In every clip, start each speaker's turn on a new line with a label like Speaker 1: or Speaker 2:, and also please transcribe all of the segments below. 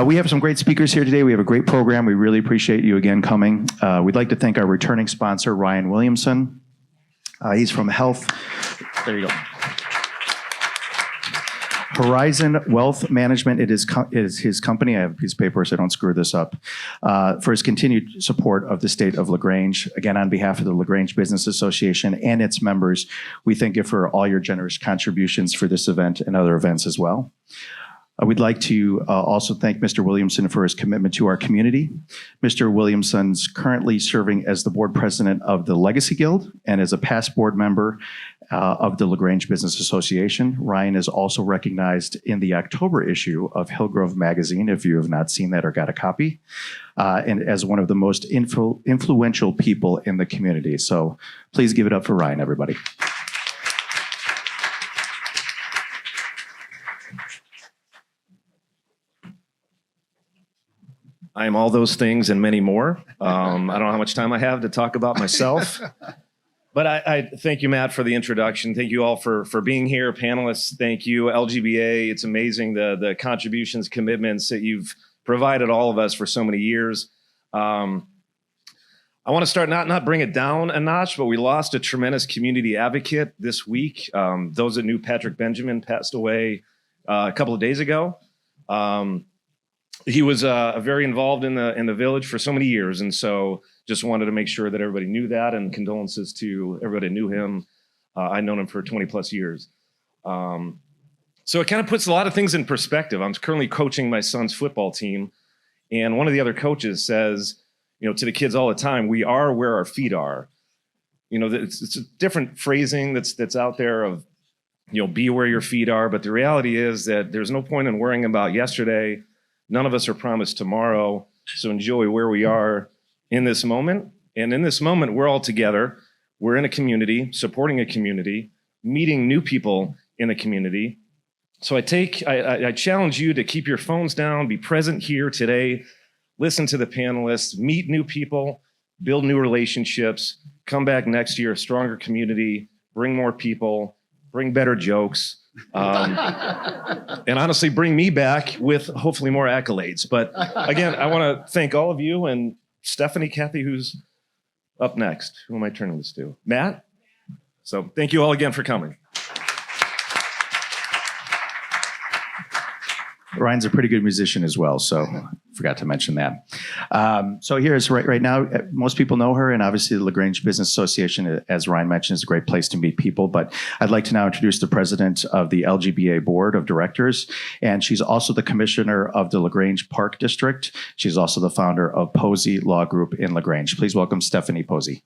Speaker 1: We have some great speakers here today. We have a great program. We really appreciate you again coming. We'd like to thank our returning sponsor, Ryan Williamson. He's from Health. There you go. Horizon Wealth Management, it is his company. I have a piece of paper so I don't screw this up. For his continued support of the state of LaGrange. Again, on behalf of the LaGrange Business Association and its members, we thank you for all your generous contributions for this event and other events as well. We'd like to also thank Mr. Williamson for his commitment to our community. Mr. Williamson's currently serving as the board president of the Legacy Guild and as a past board member of the LaGrange Business Association. Ryan is also recognized in the October issue of Hillgrove Magazine, if you have not seen that or got a copy, and as one of the most influential people in the community. So please give it up for Ryan, everybody.
Speaker 2: I am all those things and many more. I don't know how much time I have to talk about myself, but I thank you, Matt, for the introduction. Thank you all for being here. Panelists, thank you. LGBA, it's amazing the contributions, commitments that you've provided all of us for so many years. I want to start, not bring it down a notch, but we lost a tremendous community advocate this week. Those that knew Patrick Benjamin passed away a couple of days ago. He was very involved in the village for so many years, and so just wanted to make sure that everybody knew that, and condolences to everybody who knew him. I've known him for 20 plus years. So it kind of puts a lot of things in perspective. I'm currently coaching my son's football team, and one of the other coaches says, to the kids all the time, we are where our feet are. It's a different phrasing that's out there of, be where your feet are, but the reality is that there's no point in worrying about yesterday. None of us are promised tomorrow, so enjoy where we are in this moment. And in this moment, we're all together. We're in a community, supporting a community, meeting new people in the community. So I challenge you to keep your phones down, be present here today, listen to the panelists, meet new people, build new relationships, come back next year, a stronger community, bring more people, bring better jokes. And honestly, bring me back with hopefully more accolades. But again, I want to thank all of you, and Stephanie, Kathy, who's up next. Who am I turning this to? Matt? So thank you all again for coming.
Speaker 1: Ryan's a pretty good musician as well, so forgot to mention that. So here's right now, most people know her, and obviously the LaGrange Business Association, as Ryan mentioned, is a great place to meet people, but I'd like to now introduce the president of the LGBA Board of Directors, and she's also the commissioner of the LaGrange Park District. She's also the founder of Posey Law Group in LaGrange. Please welcome Stephanie Posey.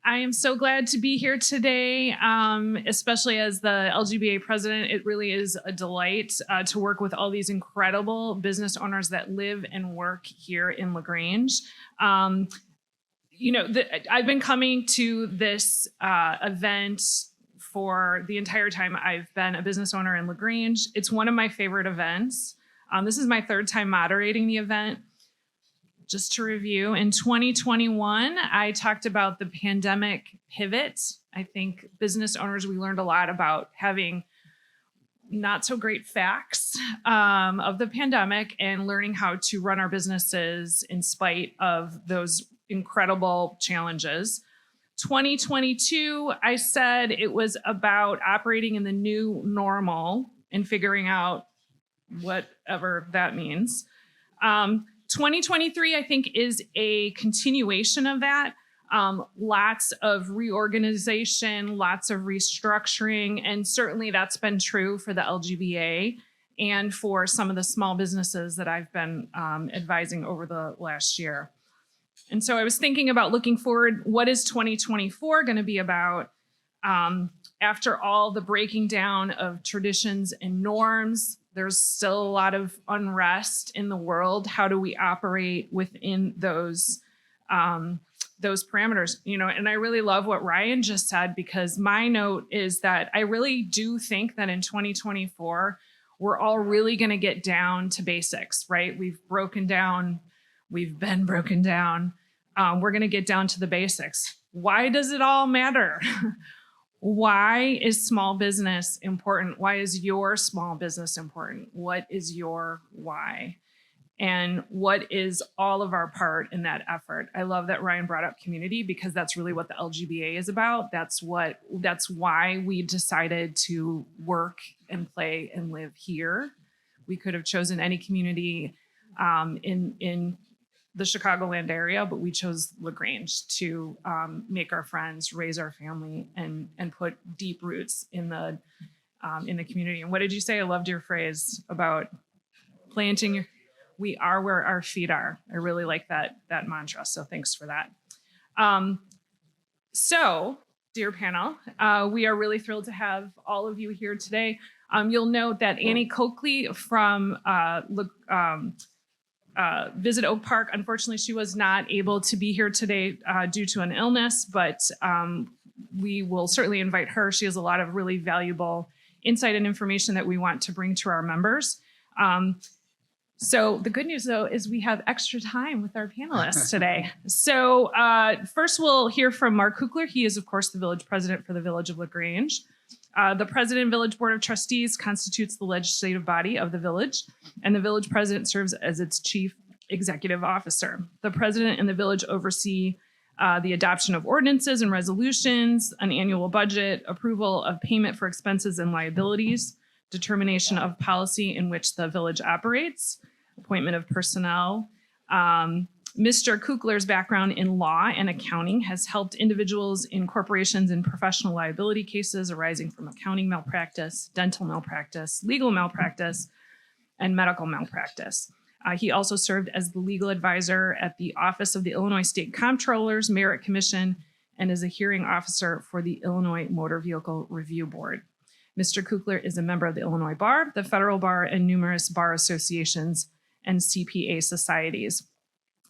Speaker 3: I am so glad to be here today, especially as the LGBA president. It really is a delight to work with all these incredible business owners that live and work here in LaGrange. I've been coming to this event for the entire time I've been a business owner in LaGrange. It's one of my favorite events. This is my third time moderating the event. Just to review, in 2021, I talked about the pandemic pivot. I think business owners, we learned a lot about having not so great facts of the pandemic and learning how to run our businesses in spite of those incredible challenges. 2022, I said it was about operating in the new normal and figuring out whatever that means. 2023, I think, is a continuation of that. Lots of reorganization, lots of restructuring, and certainly that's been true for the LGBA and for some of the small businesses that I've been advising over the last year. And so I was thinking about looking forward, what is 2024 going to be about? After all the breaking down of traditions and norms, there's still a lot of unrest in the world. How do we operate within those parameters? And I really love what Ryan just said, because my note is that I really do think that in 2024, we're all really going to get down to basics, right? We've been broken down. We're going to get down to the basics. Why does it all matter? Why is small business important? Why is your small business important? What is your why? And what is all of our part in that effort? I love that Ryan brought up community, because that's really what the LGBA is about. That's why we decided to work and play and live here. We could have chosen any community in the Chicagoland area, but we chose LaGrange to make our friends, raise our family, and put deep roots in the community. And what did you say? I loved your phrase about planting. We are where our feet are. I really like that mantra. So thanks for that. So, dear panel, we are really thrilled to have all of you here today. You'll note that Annie Coakley from Visit Oak Park, unfortunately, she was not able to be here today due to an illness, but we will certainly invite her. She has a lot of really valuable insight and information that we want to bring to our members. So the good news, though, is we have extra time with our panelists today. So first, we'll hear from Mark Kukler. He is, of course, the village president for the Village of LaGrange. The President and Village Board of Trustees constitutes the legislative body of the village, and the village president serves as its chief executive officer. The president and the village oversee the adoption of ordinances and resolutions, an annual budget, approval of payment for expenses and liabilities, determination of policy in which the village operates, appointment of personnel. Mr. Kukler's background in law and accounting has helped individuals in corporations in professional liability cases arising from accounting malpractice, dental malpractice, legal malpractice, and medical malpractice. He also served as the legal advisor at the Office of the Illinois State Comptroller's Merit Commission and is a hearing officer for the Illinois Motor Vehicle Review Board. Mr. Kukler is a member of the Illinois Bar, the Federal Bar, and numerous bar associations and CPA societies.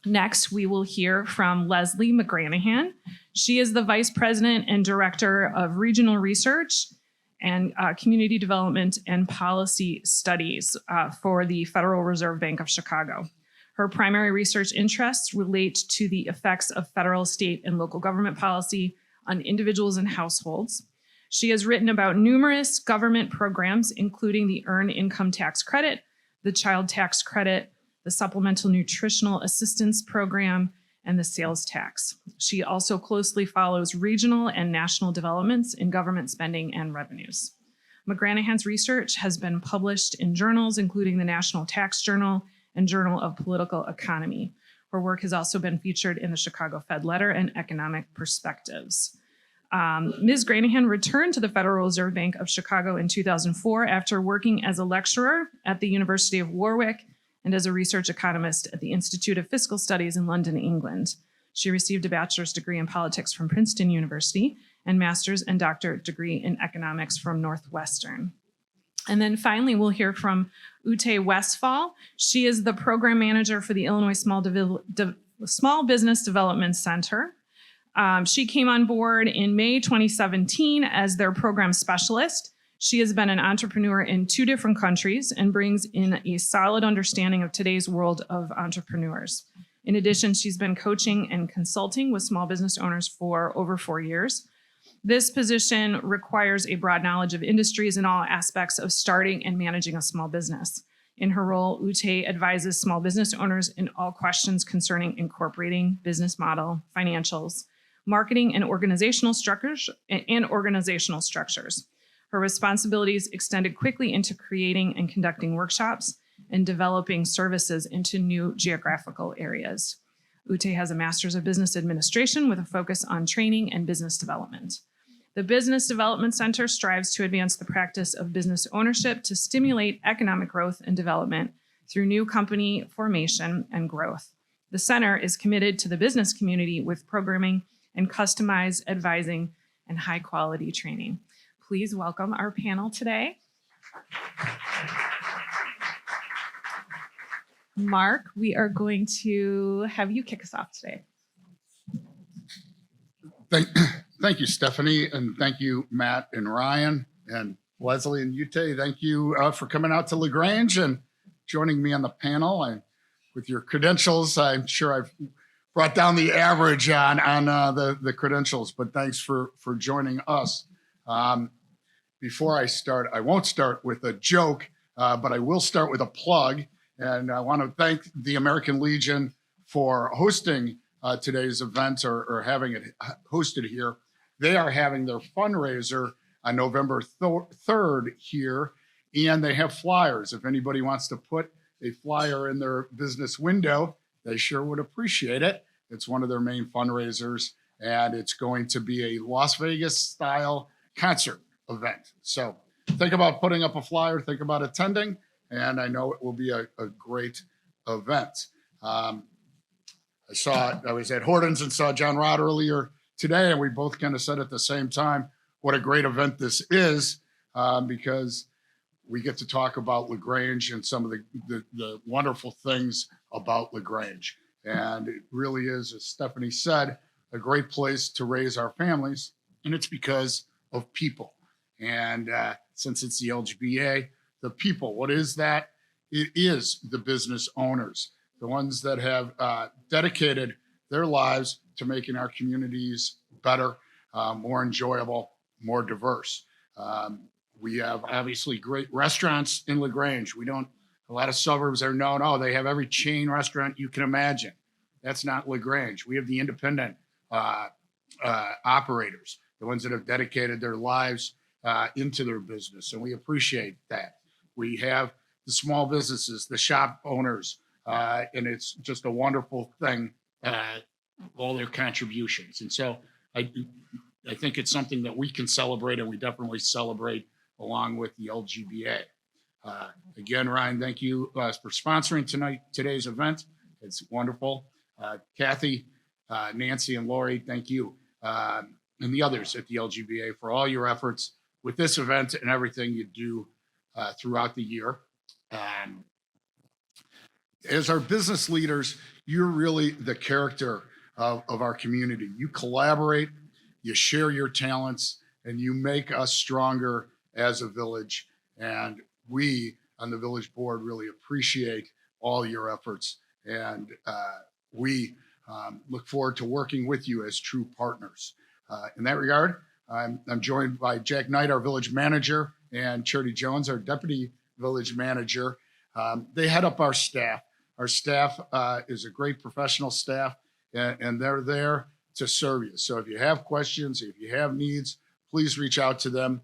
Speaker 3: Next, we will hear from Leslie McGranahan. She is the Vice President and Director of Regional Research and Community Development and Policy Studies for the Federal Reserve Bank of Chicago. Her primary research interests relate to the effects of federal, state, and local government policy on individuals and households. She has written about numerous government programs, including the Earned Income Tax Credit, the Child Tax Credit, the Supplemental Nutritional Assistance Program, and the sales tax. She also closely follows regional and national developments in government spending and revenues. McGranahan's research has been published in journals, including the National Tax Journal and Journal of Political Economy. Her work has also been featured in the Chicago Fed Letter and Economic Perspectives. Ms. Granahan returned to the Federal Reserve Bank of Chicago in 2004 after working as a lecturer at the University of Warwick and as a research economist at the Institute of Fiscal Studies in London, England. She received a bachelor's degree in politics from Princeton University and master's and doctorate degree in economics from Northwestern. And then finally, we'll hear from Ute Westphal. She is the program manager for the Illinois Small Business Development Center. She came on board in May 2017 as their program specialist. She has been an entrepreneur in 2 different countries and brings in a solid understanding of today's world of entrepreneurs. In addition, she's been coaching and consulting with small business owners for over 4 years. This position requires a broad knowledge of industries and all aspects of starting and managing a small business. In her role, Ute advises small business owners in all questions concerning incorporating business model, financials, marketing, and organizational structures. Her responsibilities extended quickly into creating and conducting workshops and developing services into new geographical areas. Ute has a master's of business administration with a focus on training and business development. The Business Development Center strives to advance the practice of business ownership to stimulate economic growth and development through new company formation and growth. The center is committed to the business community with programming and customized advising and high-quality training. Please welcome our panel today. Mark, we are going to have you kick us off today.
Speaker 4: Thank you, Stephanie, and thank you, Matt and Ryan, and Leslie and Ute. Thank you for coming out to LaGrange and joining me on the panel. With your credentials, I'm sure I've brought down the average on the credentials, but thanks for joining us. Before I start, I won't start with a joke, but I will start with a plug. And I want to thank the American Legion for hosting today's event or having it hosted here. They are having their fundraiser on November 3rd here, and they have flyers. If anybody wants to put a flyer in their business window, they sure would appreciate it. It's one of their main fundraisers, and it's going to be a Las Vegas style concert event. So think about putting up a flyer, think about attending, and I know it will be a great event. I was at Hortons and saw John Rod earlier today, and we both kind of said at the same time what a great event this is, because we get to talk about LaGrange and some of the wonderful things about LaGrange. And it really is, as Stephanie said, a great place to raise our families, and it's because of people. And since it's the LGBA, the people, what is that? It is the business owners, the ones that have dedicated their lives to making our communities better, more enjoyable, more diverse. We have obviously great restaurants in LaGrange. A lot of suburbs are known, oh, they have every chain restaurant you can imagine. That's not LaGrange. We have the independent operators, the ones that have dedicated their lives into their business, and we appreciate that. We have the small businesses, the shop owners, and it's just a wonderful thing, all their contributions. And so I think it's something that we can celebrate, and we definitely celebrate along with the LGBA. Again, Ryan, thank you for sponsoring today's event. It's wonderful. Kathy, Nancy, and Lori, thank you. And the others at the LGBA for all your efforts with this event and everything you do throughout the year. As our business leaders, you're really the character of our community. You collaborate, you share your talents, and you make us stronger as a village. And we on the village board really appreciate all your efforts. And we look forward to working with you as true partners. In that regard, I'm joined by Jack Knight, our village manager, and Charity Jones, our deputy village manager. They head up our staff. Our staff is a great professional staff, and they're there to serve you. So if you have questions, if you have needs, please reach out to them.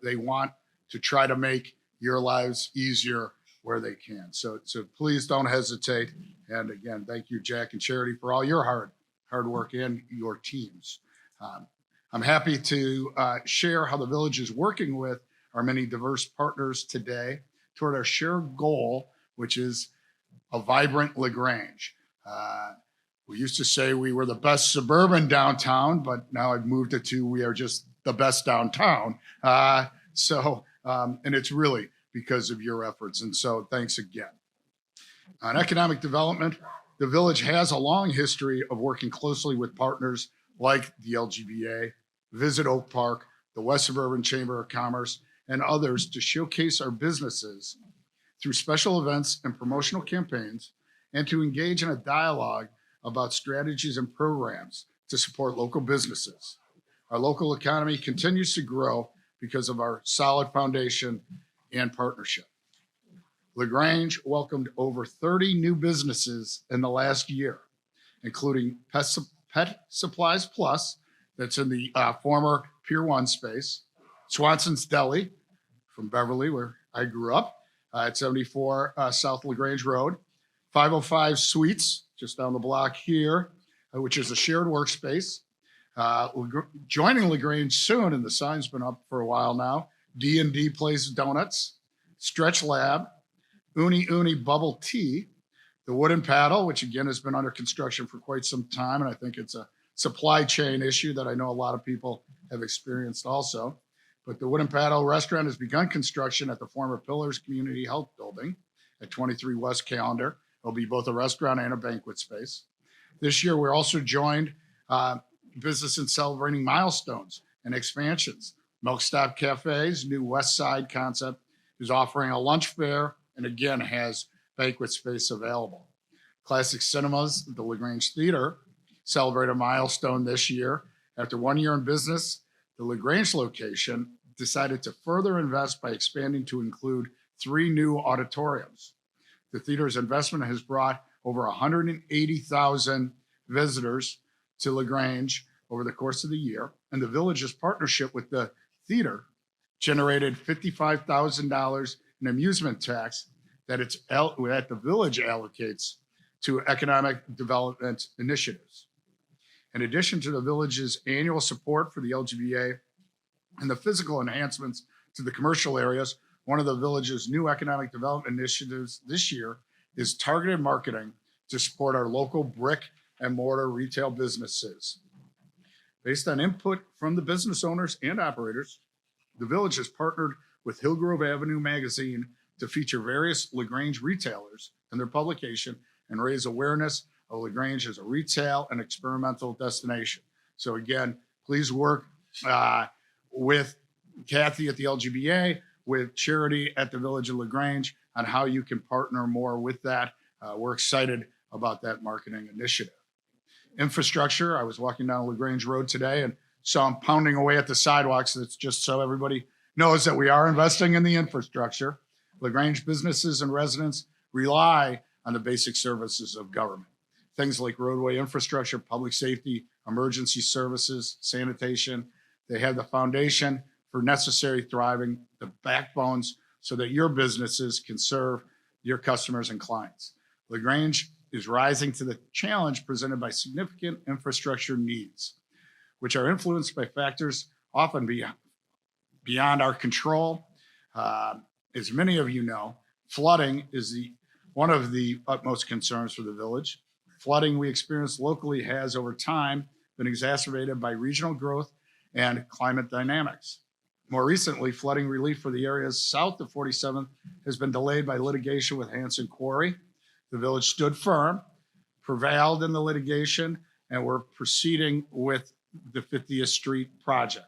Speaker 4: They want to try to make your lives easier where they can. So please don't hesitate. And again, thank you, Jack and Charity, for all your hard work and your teams. I'm happy to share how the village is working with our many diverse partners today toward our shared goal, which is a vibrant LaGrange. We used to say we were the best suburban downtown, but now I've moved it to we are just the best downtown. And it's really because of your efforts. And so thanks again. On economic development, the village has a long history of working closely with partners like the LGBA, Visit Oak Park, the West Suburban Chamber of Commerce, and others to showcase our businesses through special events and promotional campaigns, and to engage in a dialogue about strategies and programs to support local businesses. Our local economy continues to grow because of our solid foundation and partnership. LaGrange welcomed over 30 new businesses in the last year, including Pet Supplies Plus, that's in the former Pier 1 space, Swanson's Deli from Beverly, where I grew up, at 74 South LaGrange Road, 505 Suites, just down the block here, which is a shared workspace. Joining LaGrange soon, and the sign's been up for a while now, D&D Place Donuts, Stretch Lab, Uni Uni Bubble Tea, the Wooden Paddle, which again has been under construction for quite some time, and I think it's a supply chain issue that I know a lot of people have experienced also. But the Wooden Paddle restaurant has begun construction at the former Pillars Community Health Building at 23 West Calendar. It'll be both a restaurant and a banquet space. This year, we're also joined business in celebrating milestones and expansions. Milk Stop Cafe's new West Side concept is offering a lunch fare and again has banquet space available. Classic Cinemas, the LaGrange Theater, celebrate a milestone this year. After 1 year in business, The LaGrange location decided to further invest by expanding to include 3 new auditoriums. The theater's investment has brought over 180,000 visitors to LaGrange over the course of the year, and the village's partnership with the theater generated $55,000 in amusement tax that the village allocates to economic development initiatives. In addition to the village's annual support for the LGBA and the physical enhancements to the commercial areas, one of the village's new economic development initiatives this year is targeted marketing to support our local brick and mortar retail businesses. Based on input from the business owners and operators, the village has partnered with Hillgrove Avenue magazine to feature various LaGrange retailers in their publication and raise awareness of LaGrange as a retail and experimental destination. So again, please work with Kathy at the LGBA, with Charity at the Village of LaGrange on how you can partner more with that. We're excited about that marketing initiative. Infrastructure, I was walking down LaGrange Road today and saw them pounding away at the sidewalks. That's just so everybody knows that we are investing in the infrastructure. LaGrange businesses and residents rely on the basic services of government. Things like roadway infrastructure, public safety, emergency services, sanitation. They have the foundation for necessary thriving, the backbones so that your businesses can serve your customers and clients. LaGrange is rising to the challenge presented by significant infrastructure needs, which are influenced by factors often beyond our control. As many of you know, flooding is one of the utmost concerns for the village. Flooding we experience locally has over time been exacerbated by regional growth and climate dynamics. More recently, flooding relief for the areas south of 47th has been delayed by litigation with Hanson Quarry. The village stood firm, prevailed in the litigation, and we're proceeding with the 50th Street project.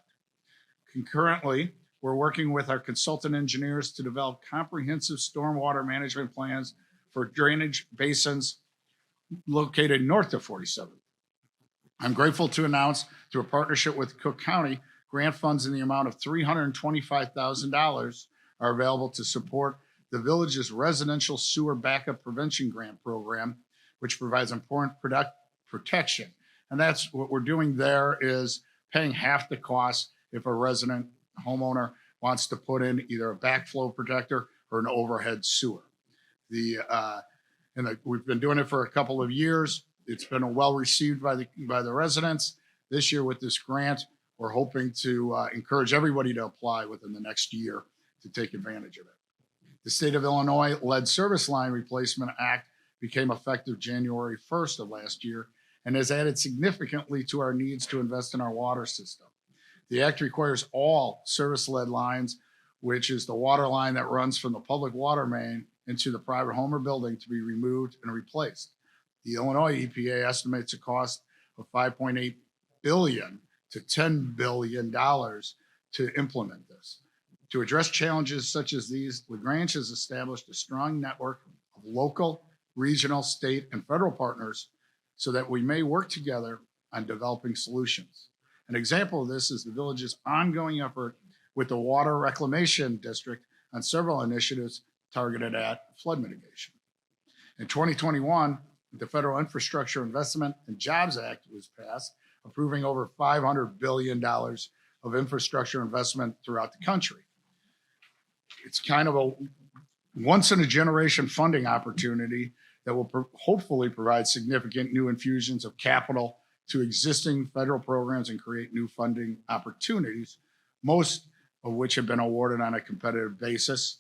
Speaker 4: Concurrently, we're working with our consultant engineers to develop comprehensive stormwater management plans for drainage basins located north of 47th. I'm grateful to announce, through a partnership with Cook County, grant funds in the amount of $325,000 are available to support the village's residential sewer backup prevention grant program, which provides important protection. And that's what we're doing there, is paying half the cost if a resident homeowner wants to put in either a backflow protector or an overhead sewer. We've been doing it for a couple of years. It's been well received by the residents. This year with this grant, we're hoping to encourage everybody to apply within the next year to take advantage of it. The State of Illinois Lead Service Line Replacement Act became effective January 1st of last year and has added significantly to our needs to invest in our water system. The act requires all service lead lines, which is the water line that runs from the public water main into the private home or building, to be removed and replaced. The Illinois EPA estimates a cost of $5.8 billion to $10 billion to implement this. To address challenges such as these, LaGrange has established a strong network of local, regional, state, and federal partners so that we may work together on developing solutions. An example of this is the village's ongoing effort with the Water Reclamation District on several initiatives targeted at flood mitigation. In 2021, the Federal Infrastructure Investment and Jobs Act was passed, approving over $500 billion of infrastructure investment throughout the country. It's kind of a once-in-a-generation funding opportunity that will hopefully provide significant new infusions of capital to existing federal programs and create new funding opportunities, most of which have been awarded on a competitive basis.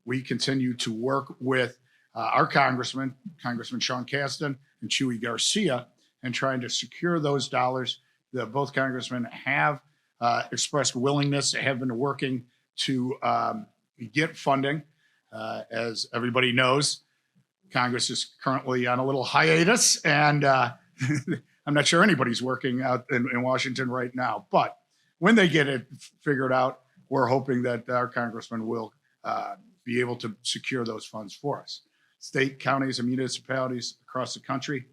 Speaker 4: We continue to work with our Congressman Sean Casten and Chuy Garcia, and trying to secure those dollars. That both congressmen have expressed willingness, have been working to get funding. As everybody knows, Congress is currently on a little hiatus, and I'm not sure anybody's working out in Washington right now. But when they get it figured out, we're hoping that our congressman will be able to secure those funds for us. State, counties, and municipalities across the country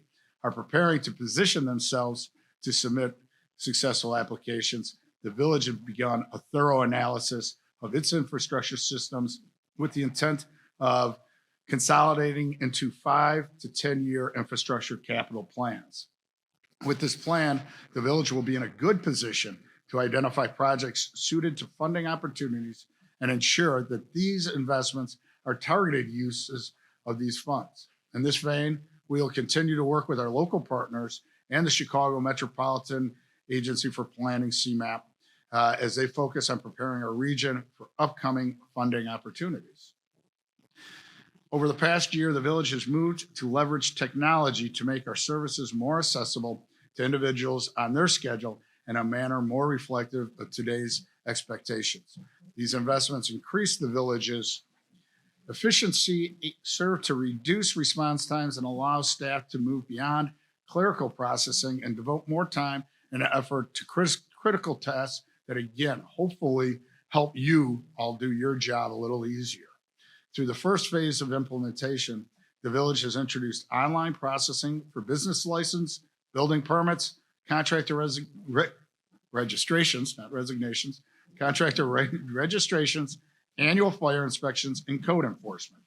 Speaker 4: are preparing to position themselves to submit successful applications. the village has begun a thorough analysis of its infrastructure systems with the intent of consolidating into 5 to 10-year infrastructure capital plans. With this plan, the village will be in a good position to identify projects suited to funding opportunities and ensure that these investments are targeted uses of these funds. In this vein, we will continue to work with our local partners and the Chicago Metropolitan Agency for Planning, CMAP, as they focus on preparing our region for upcoming funding opportunities. Over the past year, the village has moved to leverage technology to make our services more accessible to individuals on their schedule in a manner more reflective of today's expectations. These investments increase the village's efficiency, serve to reduce response times, and allow staff to move beyond clerical processing and devote more time and effort to critical tasks that, again, hopefully help you all do your job a little easier. Through the first phase of implementation, the village has introduced online processing for business license, building permits, contractor registrations, not resignations, contractor registrations, annual fire inspections, and code enforcement.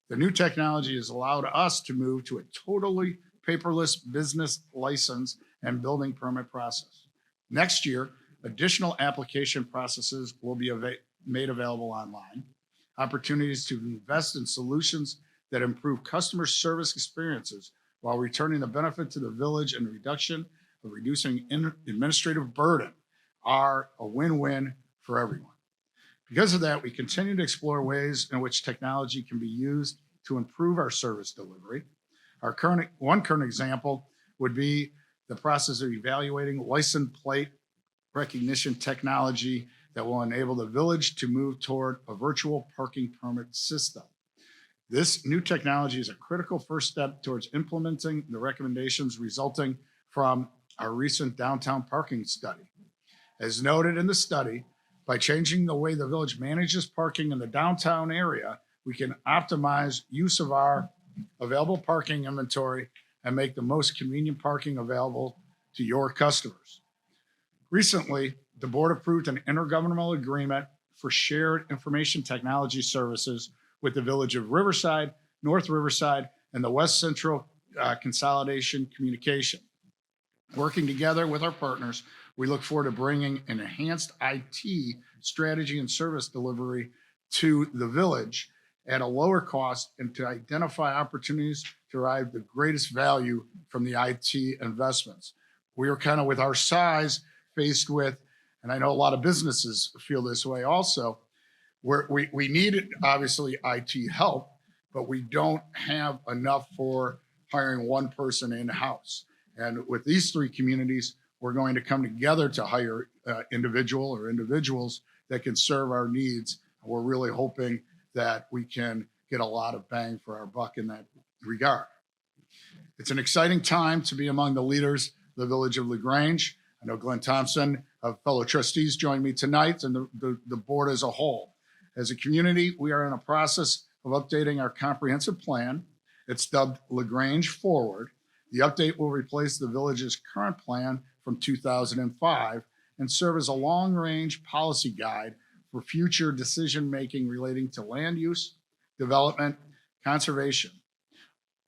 Speaker 4: The new technology has allowed us to move to a totally paperless business license and building permit process. Next year, additional application processes will be made available online. Opportunities to invest in solutions that improve customer service experiences while returning the benefit to the village and reducing administrative burden are a win-win for everyone. Because of that, we continue to explore ways in which technology can be used to improve our service delivery. One current example would be the process of evaluating license plate recognition technology that will enable the village to move toward a virtual parking permit system. This new technology is a critical first step towards implementing the recommendations resulting from our recent downtown parking study. As noted in the study, by changing the way the village manages parking in the downtown area, we can optimize use of our available parking inventory and make the most convenient parking available to your customers. Recently, the board approved an intergovernmental agreement for shared information technology services with the village of Riverside, North Riverside, and the West Central Consolidation Communication. Working together with our partners, we look forward to bringing an enhanced IT strategy and service delivery to the village at a lower cost and to identify opportunities to derive the greatest value from the IT investments. We are kind of, with our size, faced with, and I know a lot of businesses feel this way also, where we need, obviously, IT help, but we don't have enough for hiring one person in-house. And with these 3 communities, we're going to come together to hire individuals that can serve our needs. And we're really hoping that we can get a lot of bang for our buck in that regard. It's an exciting time to be among the leaders of the village of LaGrange. I know Glenn Thompson, fellow trustees, joined me tonight, and the board as a whole. As a community, we are in a process of updating our comprehensive plan. It's dubbed LaGrange Forward. The update will replace the village's current plan from 2005 and serve as a long-range policy guide for future decision-making relating to land use, development, conservation.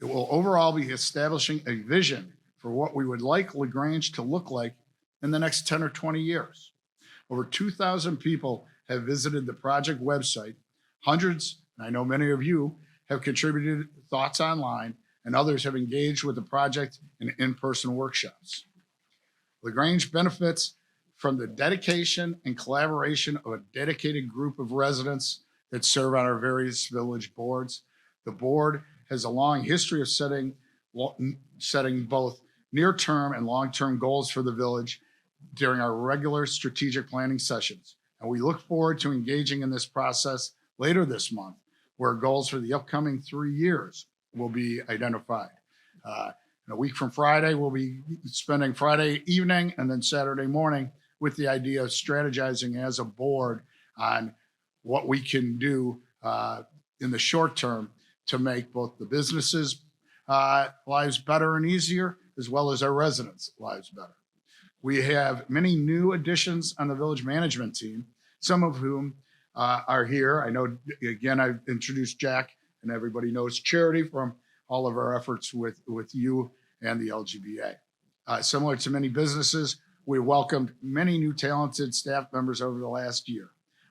Speaker 4: It will overall be establishing a vision for what we would like LaGrange to look like in the next 10 or 20 years. Over 2,000 people have visited the project website. Hundreds, and I know many of you, have contributed thoughts online, and others have engaged with the project in in-person workshops. LaGrange benefits from the dedication and collaboration of a dedicated group of residents that serve on our various village boards. The board has a long history of setting both near-term and long-term goals for the village during our regular strategic planning sessions. And we look forward to engaging in this process later this month, where goals for the upcoming 3 years will be identified. In a week from Friday, we'll be spending Friday evening and then Saturday morning with the idea of strategizing as a board on what we can do in the short term to make both the businesses' lives better and easier, as well as our residents' lives better. We have many new additions on the village management team, some of whom are here. I know, again, I've introduced Jack, and everybody knows Charity from all of our efforts with you and the LGBA. Similar to many businesses, we welcomed many new talented staff members over the last year.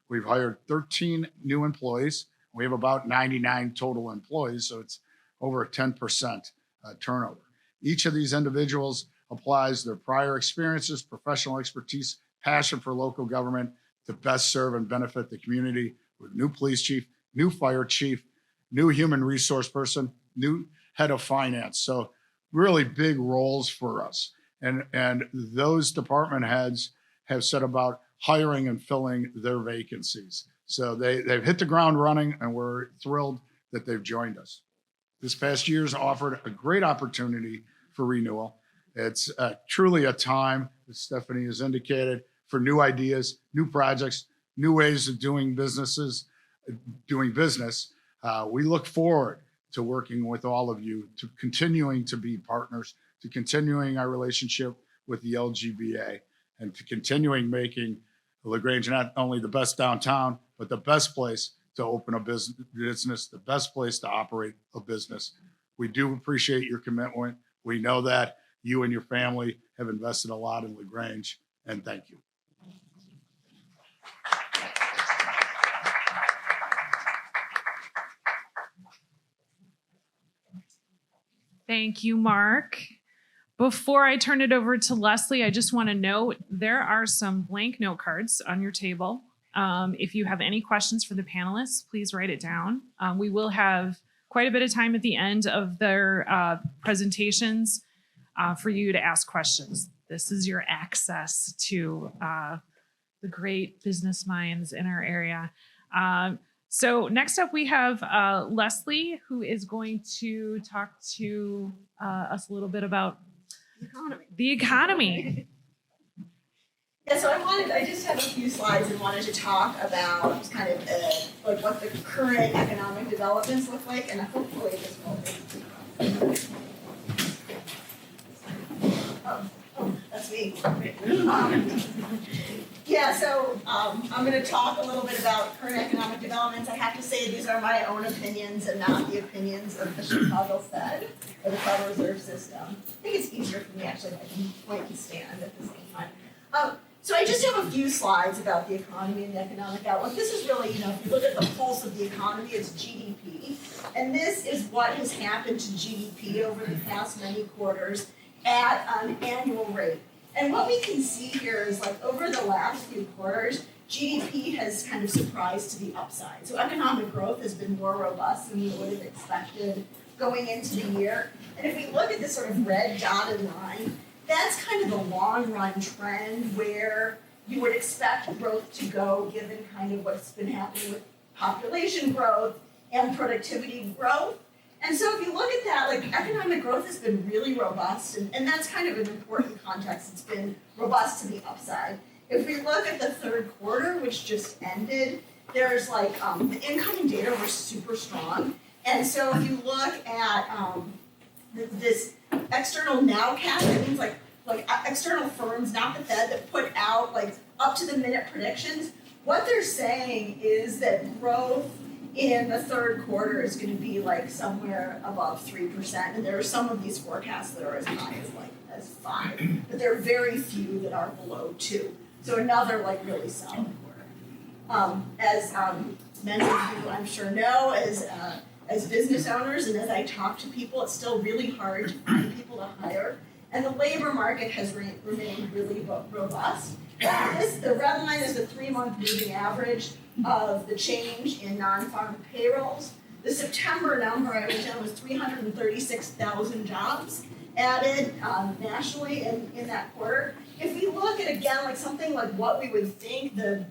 Speaker 4: We've hired 13 new employees. We have about 99 total employees, so it's over a 10% turnover. Each of these individuals applies their prior experiences, professional expertise, passion for local government to best serve and benefit the community with new police chief, new fire chief, new human resource person, new head of finance. So really big roles for us. And those department heads have set about hiring and filling their vacancies. So they've hit the ground running, and we're thrilled that they've joined us. This past year's offered a great opportunity for renewal. It's truly a time, as Stephanie has indicated, for new ideas, new projects, new ways of doing business. We look forward to working with all of you, to continuing to be partners, to continuing our relationship with the LGBA, and to continuing making LaGrange not only the best downtown, but the best place to open a business, the best place to operate a business. We do appreciate your commitment. We know that you and your family have invested a lot in LaGrange, and thank you.
Speaker 3: Thank you, Mark. Before I turn it over to Leslie, I just want to note there are some blank note cards on your table. If you have any questions for the panelists, please write it down. We will have quite a bit of time at the end of their presentations for you to ask questions. This is your access to the great business minds in our area. So next up, we have Leslie, who is going to talk to us a little bit about the economy.
Speaker 5: Yeah, so I just have a few slides and wanted to talk about kind of like what the current economic developments look like, and hopefully this will. Oh, that's me. Yeah, so I'm going to talk a little bit about current economic developments. I have to say these are my own opinions and not the opinions of the Chicago Fed or the Federal Reserve System. I think it's easier for me actually if I can point and stand at the same time. So I just have a few slides about the economy and the economic outlook. This is really, if you look at the pulse of the economy, it's GDP. And this is what has happened to GDP over the past many quarters at an annual rate. And what we can see here is like over the last few quarters, GDP has kind of surprised to the upside. So economic growth has been more robust than we would have expected going into the year. And if we look at this sort of red dotted line, that's kind of the long run trend where you would expect growth to go given kind of what's been happening with population growth and productivity growth. And so if you look at that, like economic growth has been really robust, and that's kind of an important context. It's been robust to the upside. If we look at the third quarter, which just ended, there's like the incoming data were super strong. And so if you look at this external nowcast, it means like external firms, not the Fed, that put out like up to the minute predictions. What they're saying is that growth in the third quarter is going to be like somewhere above 3%, and there are some of these forecasts that are as high as 5, but there are very few that are below 2. So another like really solid quarter. As many of you I'm sure know, as business owners and as I talk to people, it's still really hard to find people to hire, and the labor market has remained really robust. The red line is the 3-month moving average of the change in non-farm payrolls. The September number I wrote down was 336,000 jobs added nationally in that quarter. If we look at, again, like something like what we would think the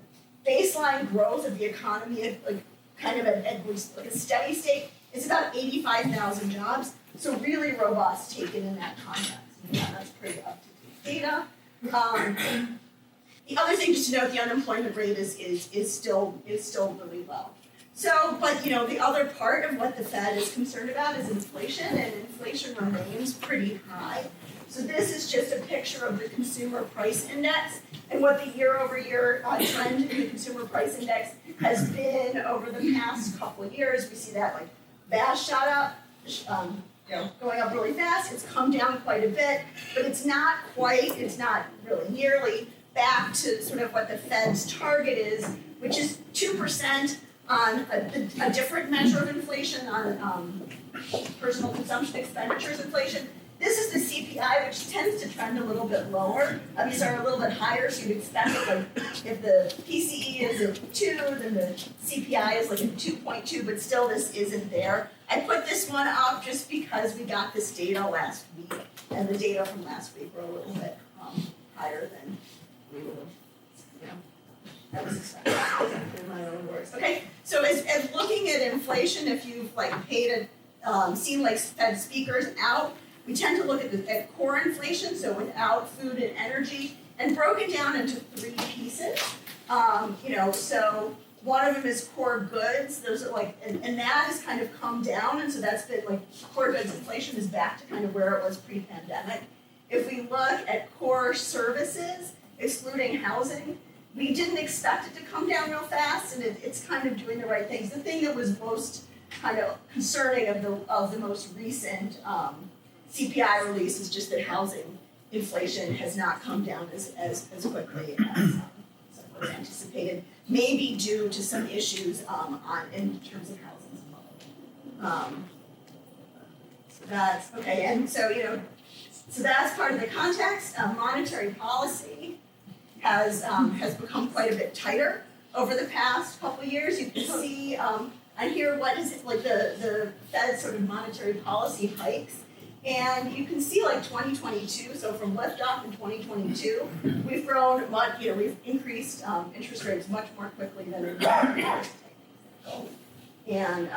Speaker 5: baseline growth of the economy, like kind of at like a steady state, it's about 85,000 jobs. So really robust taken in that context. Yeah, that's pretty up-to-date data. The other thing just to note, the unemployment rate is still really low. So, but the other part of what the Fed is concerned about is inflation, and inflation remains pretty high. So this is just a picture of the consumer price index and what the year-over-year trend in the consumer price index has been over the past couple of years. We see that like VAS shot up, going up really fast. It's come down quite a bit, but it's not really nearly back to sort of what the Fed's target is, which is 2% on a different measure of inflation, on personal consumption expenditures inflation. This is the CPI, which tends to trend a little bit lower. These are a little bit higher, so you'd expect that if the PCE is at 2, then the CPI is like at 2.2, but still this isn't there. I put this one up just because we got this data last week, and the data from last week were a little bit higher than we would have, that was expected in my own words. Okay, so as looking at inflation, if you've seen Fed speakers out, we tend to look at core inflation, so without food and energy, and broken down into 3 pieces. So one of them is core goods. Those are and that has kind of come down, and so that's been core goods inflation is back to kind of where it was pre-pandemic. If we look at core services, excluding housing, we didn't expect it to come down real fast, and it's kind of doing the right things. The thing that was most kind of concerning of the most recent CPI release is just that housing inflation has not come down as quickly as was anticipated, maybe due to some issues in terms of housing supply. So that's okay, and so that's part of the context. Monetary policy has become quite a bit tighter over the past couple of years. You can see on here what is it the Fed sort of monetary policy hikes. And you can see 2022, so from liftoff in 2022, we've grown much, we've increased interest rates much more quickly than in prior years. And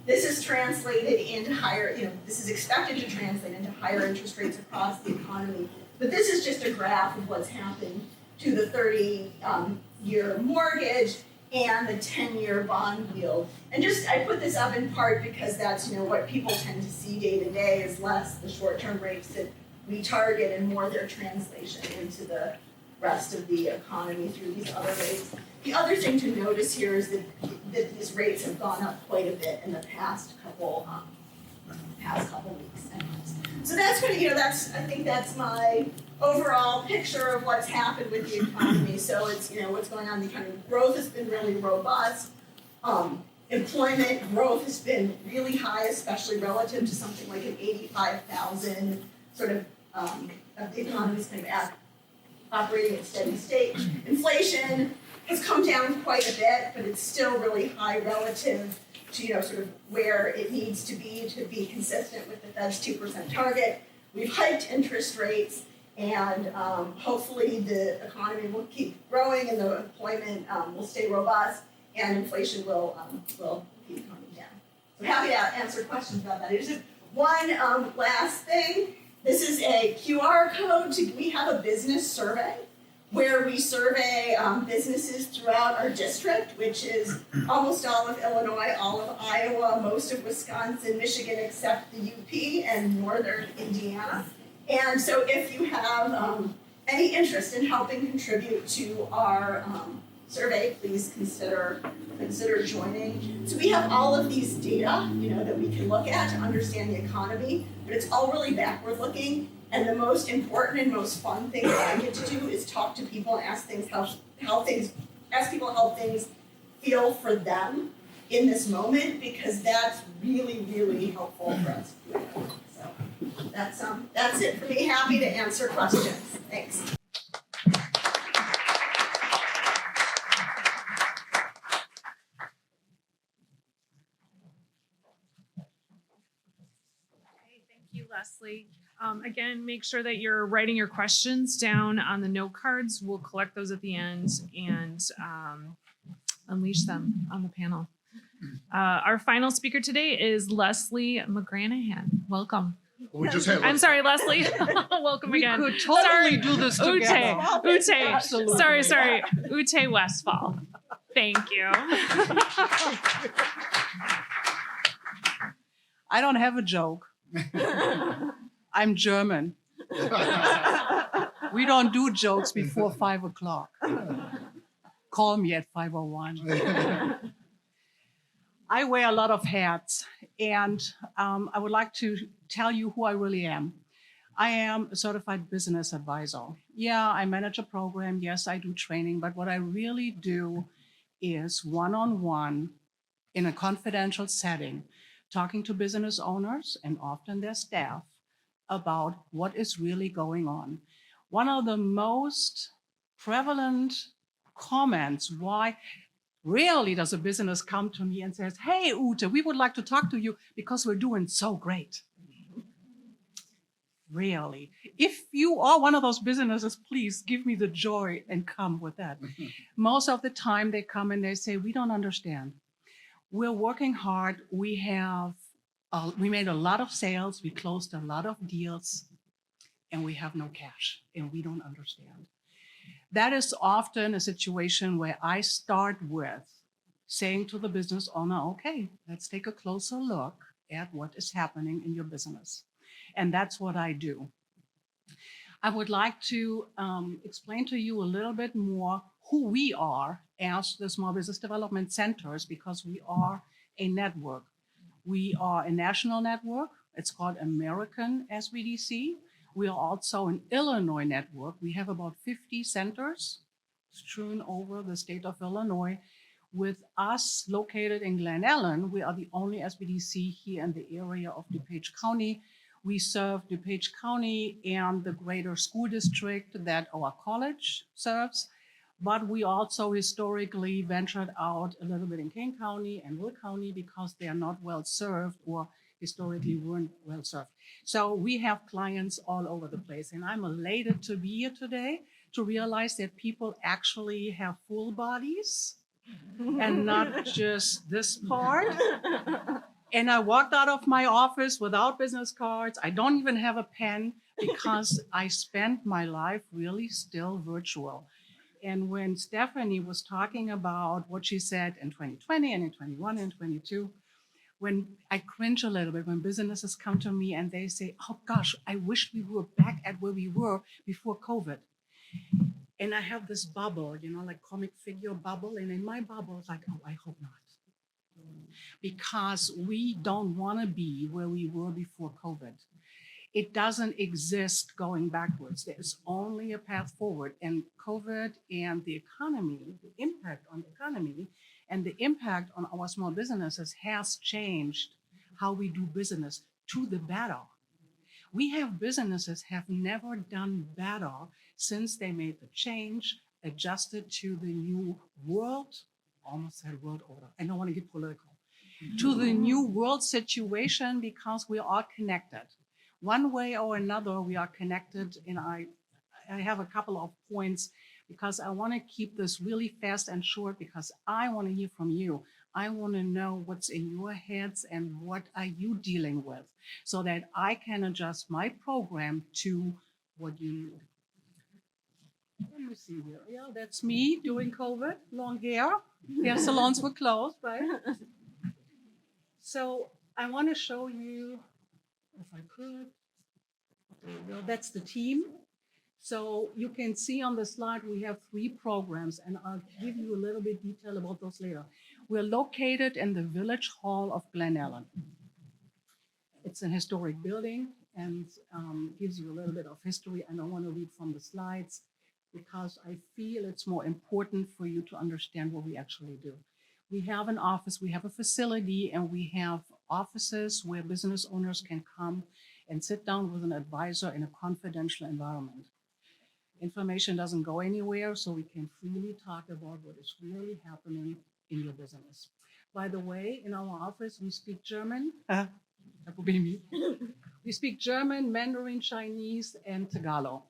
Speaker 5: this is translated into higher, this is expected to translate into higher interest rates across the economy. But this is just a graph of what's happened to the 30-year mortgage and the 10-year bond yield. And I put this up in part because that's what people tend to see day to day is less the short-term rates that we target and more their translation into the rest of the economy through these other rates. The other thing to notice here is that these rates have gone up quite a bit in the past couple weeks. So that's what I think that's my overall picture of what's happened with the economy. So it's what's going on in the economy. Growth has been really robust. Employment growth has been really high, especially relative to something like an 85,000 sort of the economy's kind of operating at steady state. Inflation has come down quite a bit, but it's still really high relative to sort of where it needs to be consistent with the Fed's 2% target. We've hiked interest rates, and hopefully the economy will keep growing and the employment will stay robust, and inflation will keep coming down. So happy to answer questions about that. There's one last thing. This is a QR code. We have a business survey where we survey businesses throughout our district, which is almost all of Illinois, all of Iowa, most of Wisconsin, Michigan, except the UP and northern Indiana. And so if you have any interest in helping contribute to our survey, please consider joining. So we have all of these data, that we can look at to understand the economy, but it's all really backward looking. And the most important and most fun thing that I get to do is talk to people and ask people how things feel for them in this moment, because that's really, really helpful for us. So that's it for me. Happy to answer questions. Thanks.
Speaker 3: Thank you, Leslie. Again, make sure that you're writing your questions down on the note cards. We'll collect those at the end and unleash them on the panel. Our final speaker today is Leslie McGranahan. Welcome.
Speaker 4: We just had.
Speaker 3: I'm sorry, Leslie. Welcome again.
Speaker 6: We could totally do this together.
Speaker 3: Ute.
Speaker 6: Absolutely.
Speaker 3: Sorry. Ute Westfall. Thank you.
Speaker 6: I don't have a joke. I'm German. We don't do jokes before 5 o'clock. Call me at 5:01. I wear a lot of hats, and I would like to tell you who I really am. I am a certified business advisor. Yeah, I manage a program. Yes, I do training, but what I really do is one-on-one in a confidential setting, talking to business owners and often their staff about what is really going on. One of the most prevalent comments, why rarely does a business come to me and says, "Hey, Ute, we would like to talk to you because we're doing so great." Rarely. If you are one of those businesses, please give me the joy and come with that. Most of the time they come and they say, "We don't understand. We're working hard. We made a lot of sales. We closed a lot of deals, and we have no cash, and we don't understand." That is often a situation where I start with saying to the business owner, "Okay, let's take a closer look at what is happening in your business." And that's what I do. I would like to explain to you a little bit more who we are as the Small Business Development Centers, because we are a network. We are a national network. It's called American SBDC. We are also an Illinois network. We have about 50 centers strewn over the state of Illinois. With us located in Glen Ellen, we are the only SBDC here in the area of DuPage County. We serve DuPage County and the greater school district that our college serves, but we also historically ventured out a little bit in Kane County and Will County because they are not well served or historically weren't well served. So we have clients all over the place, and I'm elated to be here today to realize that people actually have full bodies and not just this part. And I walked out of my office without business cards. I don't even have a pen because I spent my life really still virtual. And when Stephanie was talking about what she said in 2020 and in 21 and 22, when I cringe a little bit when businesses come to me and they say, "Oh gosh, I wish we were back at where we were before COVID." And I have this bubble, like comic figure bubble. And in my bubble, it's like, "Oh, I hope not." Because we don't want to be where we were before COVID. It doesn't exist going backwards. There's only a path forward. And COVID and the economy, the impact on the economy and the impact on our small businesses has changed how we do business to the better. We have businesses have never done better since they made the change, adjusted to the new world, almost said world order. I don't want to get political. To the new world situation because we are connected. One way or another, we are connected. And I have a couple of points because I want to keep this really fast and short because I want to hear from you. I want to know what's in your heads and what are you dealing with so that I can adjust my program to what you need. Let me see here. Yeah, that's me during COVID, long hair. Hair salons were closed, right? So I want to show you, if I could, there you go, that's the team. So you can see on the slide, we have 3 programs, and I'll give you a little bit detail about those later. We're located in the Village Hall of Glen Ellen. It's an historic building and gives you a little bit of history. I don't want to read from the slides because I feel it's more important for you to understand what we actually do. We have an office, we have a facility, and we have offices where business owners can come and sit down with an advisor in a confidential environment. Information doesn't go anywhere, so we can freely talk about what is really happening in your business. By the way, in our office, we speak German. That would be me. We speak German, Mandarin, Chinese, and Tagalog.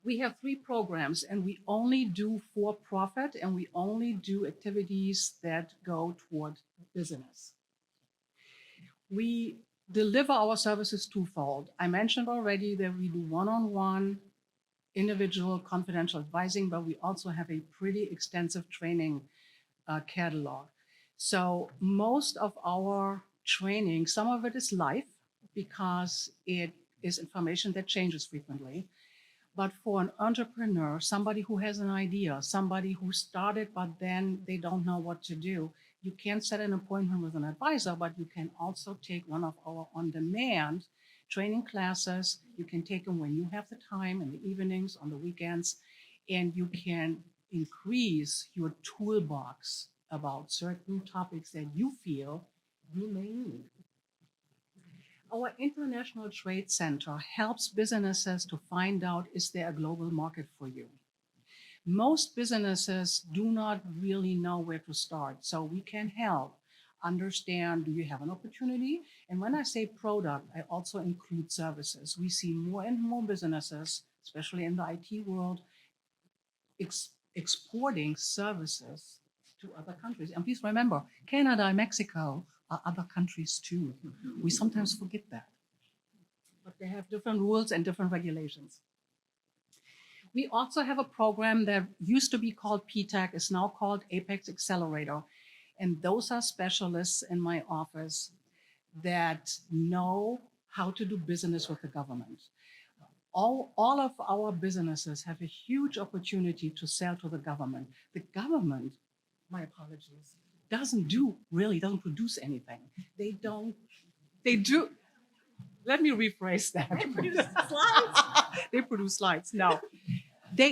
Speaker 6: We have 3 programs, and we only do for-profit, and we only do activities that go toward business. We deliver our services twofold. I mentioned already that we do one-on-one individual confidential advising, but we also have a pretty extensive training catalog. So most of our training, some of it is live because it is information that changes frequently. But for an entrepreneur, somebody who has an idea, somebody who started but then they don't know what to do, you can set an appointment with an advisor, but you can also take one of our on-demand training classes. You can take them when you have the time in the evenings, on the weekends, and you can increase your toolbox about certain topics that you feel you may need. Our International Trade Center helps businesses to find out, is there a global market for you? Most businesses do not really know where to start, so we can help understand, do you have an opportunity? And when I say product, I also include services. We see more and more businesses, especially in the IT world, exporting services to other countries. And please remember, Canada and Mexico are other countries too. We sometimes forget that. But they have different rules and different regulations. We also have a program that used to be called PTAC, is now called Apex Accelerator. And those are specialists in my office that know how to do business with the government. All of our businesses have a huge opportunity to sell to the government. The government, my apologies, doesn't produce anything. They do. Let me rephrase that.
Speaker 5: They produce slides.
Speaker 6: They produce slides. No,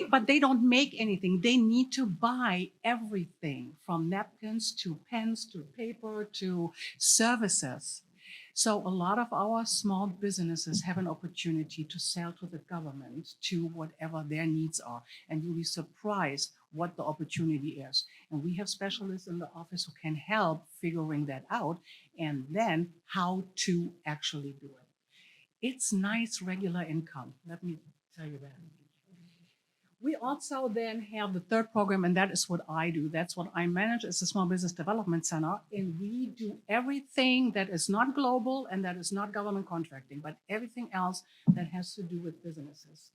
Speaker 6: but they don't make anything. They need to buy everything from napkins to pens to paper to services. So a lot of our small businesses have an opportunity to sell to the government to whatever their needs are. And you'll be surprised what the opportunity is. And we have specialists in the office who can help figuring that out and then how to actually do it. It's nice regular income, let me tell you that. We also then have the third program, and that is what I do. That's what I manage as a Small Business Development Center. And we do everything that is not global and that is not government contracting, but everything else that has to do with businesses.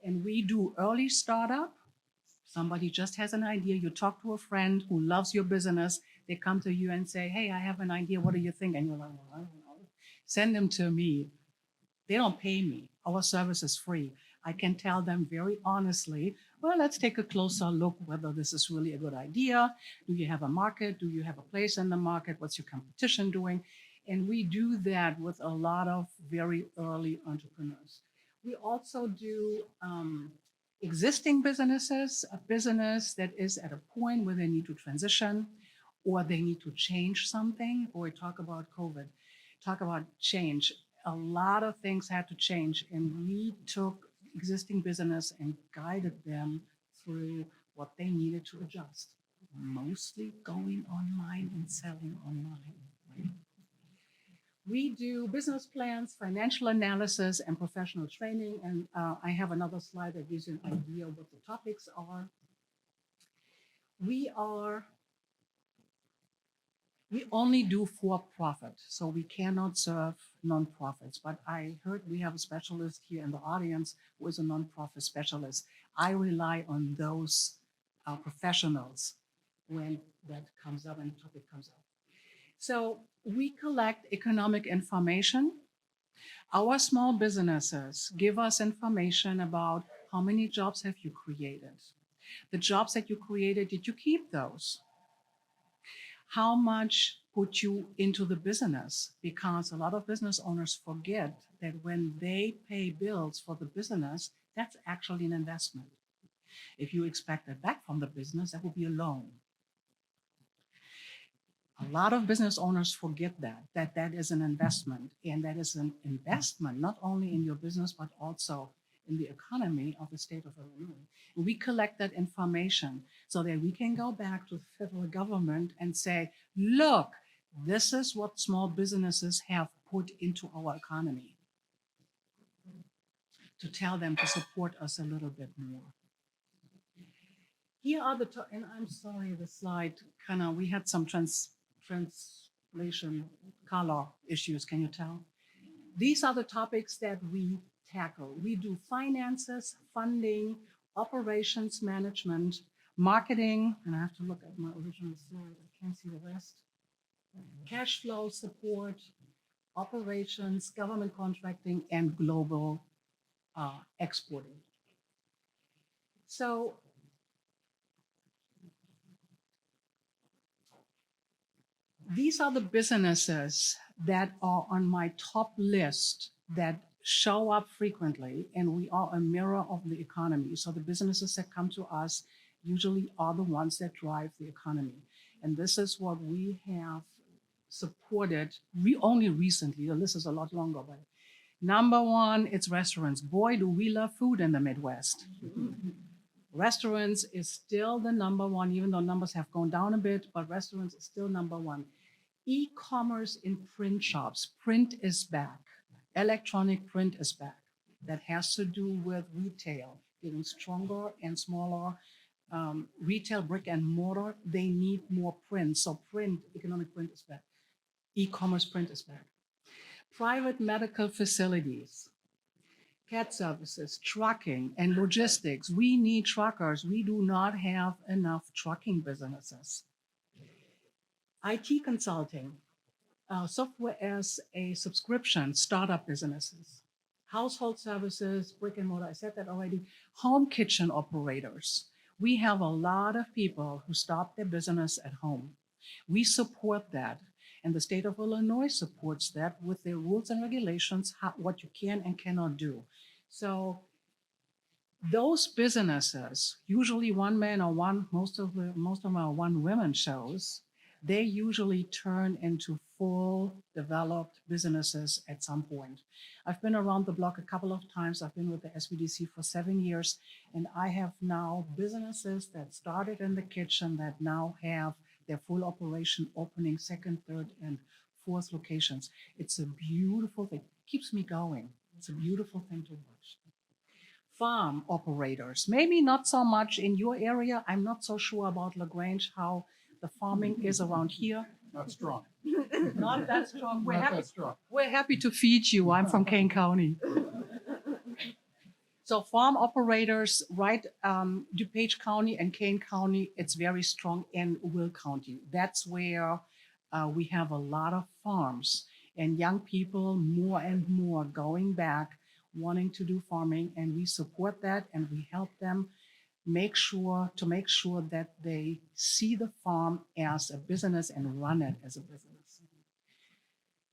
Speaker 6: And we do early startup. Somebody just has an idea. You talk to a friend who loves your business. They come to you and say, hey, I have an idea. What do you think? And you're like, well, I don't know. Send them to me. They don't pay me. Our service is free. I can tell them very honestly, well, let's take a closer look whether this is really a good idea. Do you have a market? Do you have a place in the market? What's your competition doing? And we do that with a lot of very early entrepreneurs. We also do existing businesses, a business that is at a point where they need to transition or they need to change something, or we talk about COVID, talk about change. A lot of things had to change, and we took existing business and guided them through what they needed to adjust, mostly going online and selling online. Right? We do business plans, financial analysis, and professional training. And I have another slide that gives you an idea of what the topics are. We only do for-profit, so we cannot serve nonprofits. But I heard we have a specialist here in the audience who is a nonprofit specialist. I rely on those professionals when that comes up and the topic comes up. So we collect economic information. Our small businesses give us information about how many jobs have you created? The jobs that you created, did you keep those? How much put you into the business? Because a lot of business owners forget that when they pay bills for the business, that's actually an investment. If you expect it back from the business, that would be a loan. A lot of business owners forget that is an investment, and that is an investment not only in your business, but also in the economy of the state of Illinois. And we collect that information so that we can go back to the federal government and say, look, this is what small businesses have put into our economy, to tell them to support us a little bit more. Here are the, and I'm sorry, the slide we had some translation color issues, can you tell? These are the topics that we tackle. We do finances, funding, operations management, marketing, and I have to look at my original slide, I can't see the rest, cash flow support, operations, government contracting, and global exporting. So these are the businesses that are on my top list that show up frequently, and we are a mirror of the economy. So the businesses that come to us usually are the ones that drive the economy. And this is what we have supported only recently. The list is a lot longer, but number one, it's restaurants. Boy, do we love food in the Midwest. Restaurants is still the number one, even though numbers have gone down a bit, but restaurants is still number one. E-commerce in print shops. Print is back. Electronic print is back. That has to do with retail, getting stronger and smaller. Retail, brick and mortar, they need more print. So print, economic print is back. E-commerce print is back. Private medical facilities, CAT services, trucking, and logistics. We need truckers. We do not have enough trucking businesses. IT consulting, software as a subscription, startup businesses, household services, brick and mortar, I said that already, home kitchen operators. We have a lot of people who start their business at home. We support that. And the state of Illinois supports that with their rules and regulations, what you can and cannot do. So those businesses, usually one man or most of them are one woman shows, they usually turn into full developed businesses at some point. I've been around the block a couple of times. I've been with the SBDC for 7 years, and I have now businesses that started in the kitchen that now have their full operation opening second, third, and fourth locations. It's a beautiful thing. It keeps me going. It's a beautiful thing to watch. Farm operators, maybe not so much in your area. I'm not so sure about LaGrange, how the farming is around here.
Speaker 4: Not strong.
Speaker 6: Not that strong.
Speaker 4: Not that strong.
Speaker 6: We're happy to feed you. I'm from Kane County. So farm operators, right, DuPage County and Kane County, it's very strong in Will County. That's where we have a lot of farms and young people more and more going back, wanting to do farming, and we support that and we help them make sure that they see the farm as a business and run it as a business.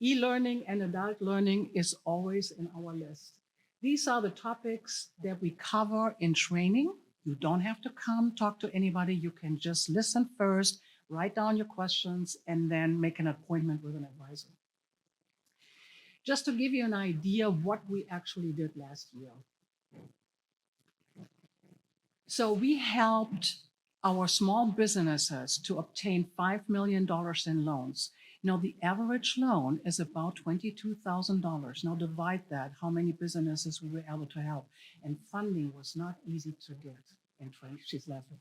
Speaker 6: E-learning and adult learning is always in our list. These are the topics that we cover in training. You don't have to come talk to anybody. You can just listen first, write down your questions, and then make an appointment with an advisor. Just to give you an idea of what we actually did last year. So we helped our small businesses to obtain $5 million in loans. Now, the average loan is about $22,000. Now divide that, how many businesses we were able to help. And funding was not easy to get. And she's laughing.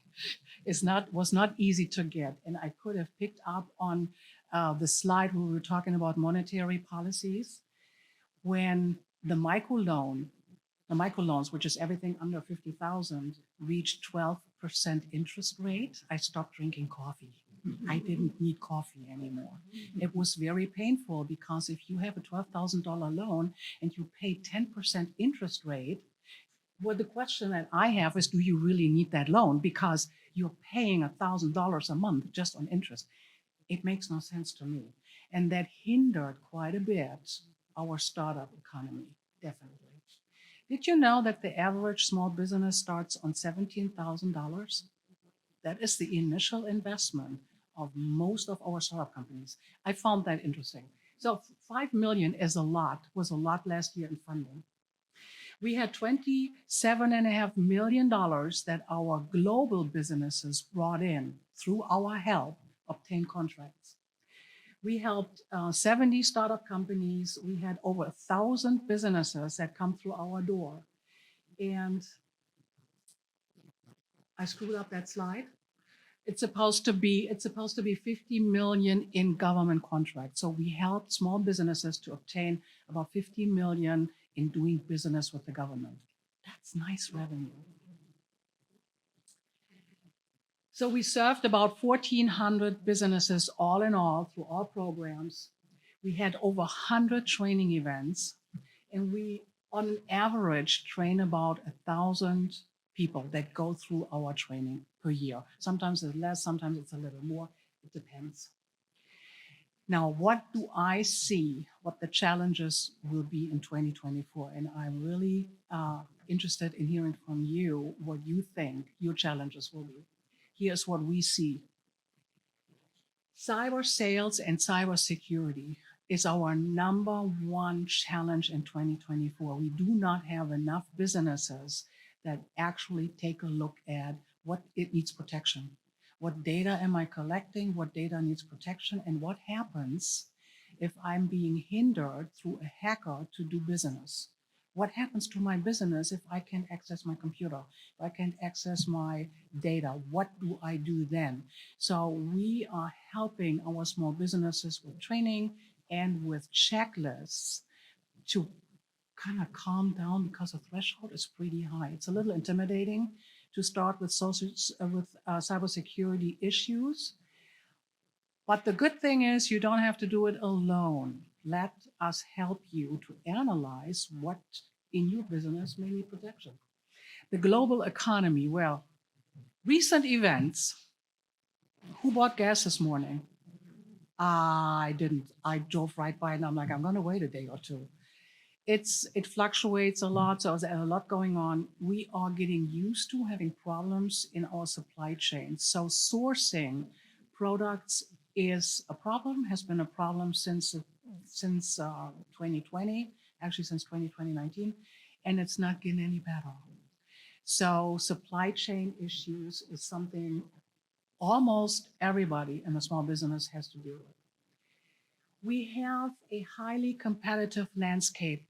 Speaker 6: Was not easy to get. And I could have picked up on the slide where we were talking about monetary policies. When the microloans, which is everything under 50,000, reached 12% interest rate, I stopped drinking coffee. I didn't need coffee anymore. It was very painful because if you have a $12,000 loan and you pay 10% interest rate, well, the question that I have is, do you really need that loan? Because you're paying $1,000 a month just on interest. It makes no sense to me. And that hindered quite a bit our startup economy, definitely. Did you know that the average small business starts on $17,000? That is the initial investment of most of our startup companies. I found that interesting. So 5 million was a lot last year in funding. We had $27.5 million that our global businesses brought in through our help obtain contracts. We helped 70 startup companies. We had over 1,000 businesses that come through our door. And I screwed up that slide. It's supposed to be 50 million in government contracts. So we helped small businesses to obtain about 50 million in doing business with the government. That's nice revenue. So we served about 1,400 businesses all in all through all programs. We had over 100 training events, and we, on average, train about 1,000 people that go through our training per year. Sometimes it's less, sometimes it's a little more. It depends. Now, what do I see what the challenges will be in 2024? And I'm really interested in hearing from you what you think your challenges will be. Here's what we see. Cyber sales and cyber security is our number one challenge in 2024. We do not have enough businesses that actually take a look at what it needs protection. What data am I collecting? What data needs protection? And what happens if I'm being hindered through a hacker to do business? What happens to my business if I can't access my computer? If I can't access my data, what do I do then? So we are helping our small businesses with training and with checklists to kind of calm down because the threshold is pretty high. It's a little intimidating to start with cybersecurity issues. But the good thing is you don't have to do it alone. Let us help you to analyze what in your business may need protection. The global economy, well, recent events. Who bought gas this morning? I didn't. I drove right by and I'm like, I'm going to wait a day or two. It fluctuates a lot, so there's a lot going on. We are getting used to having problems in our supply chain. So sourcing products is a problem, has been a problem since 2020, actually since 2019, and it's not getting any better. So supply chain issues is something almost everybody in a small business has to deal with. We have a highly competitive landscape.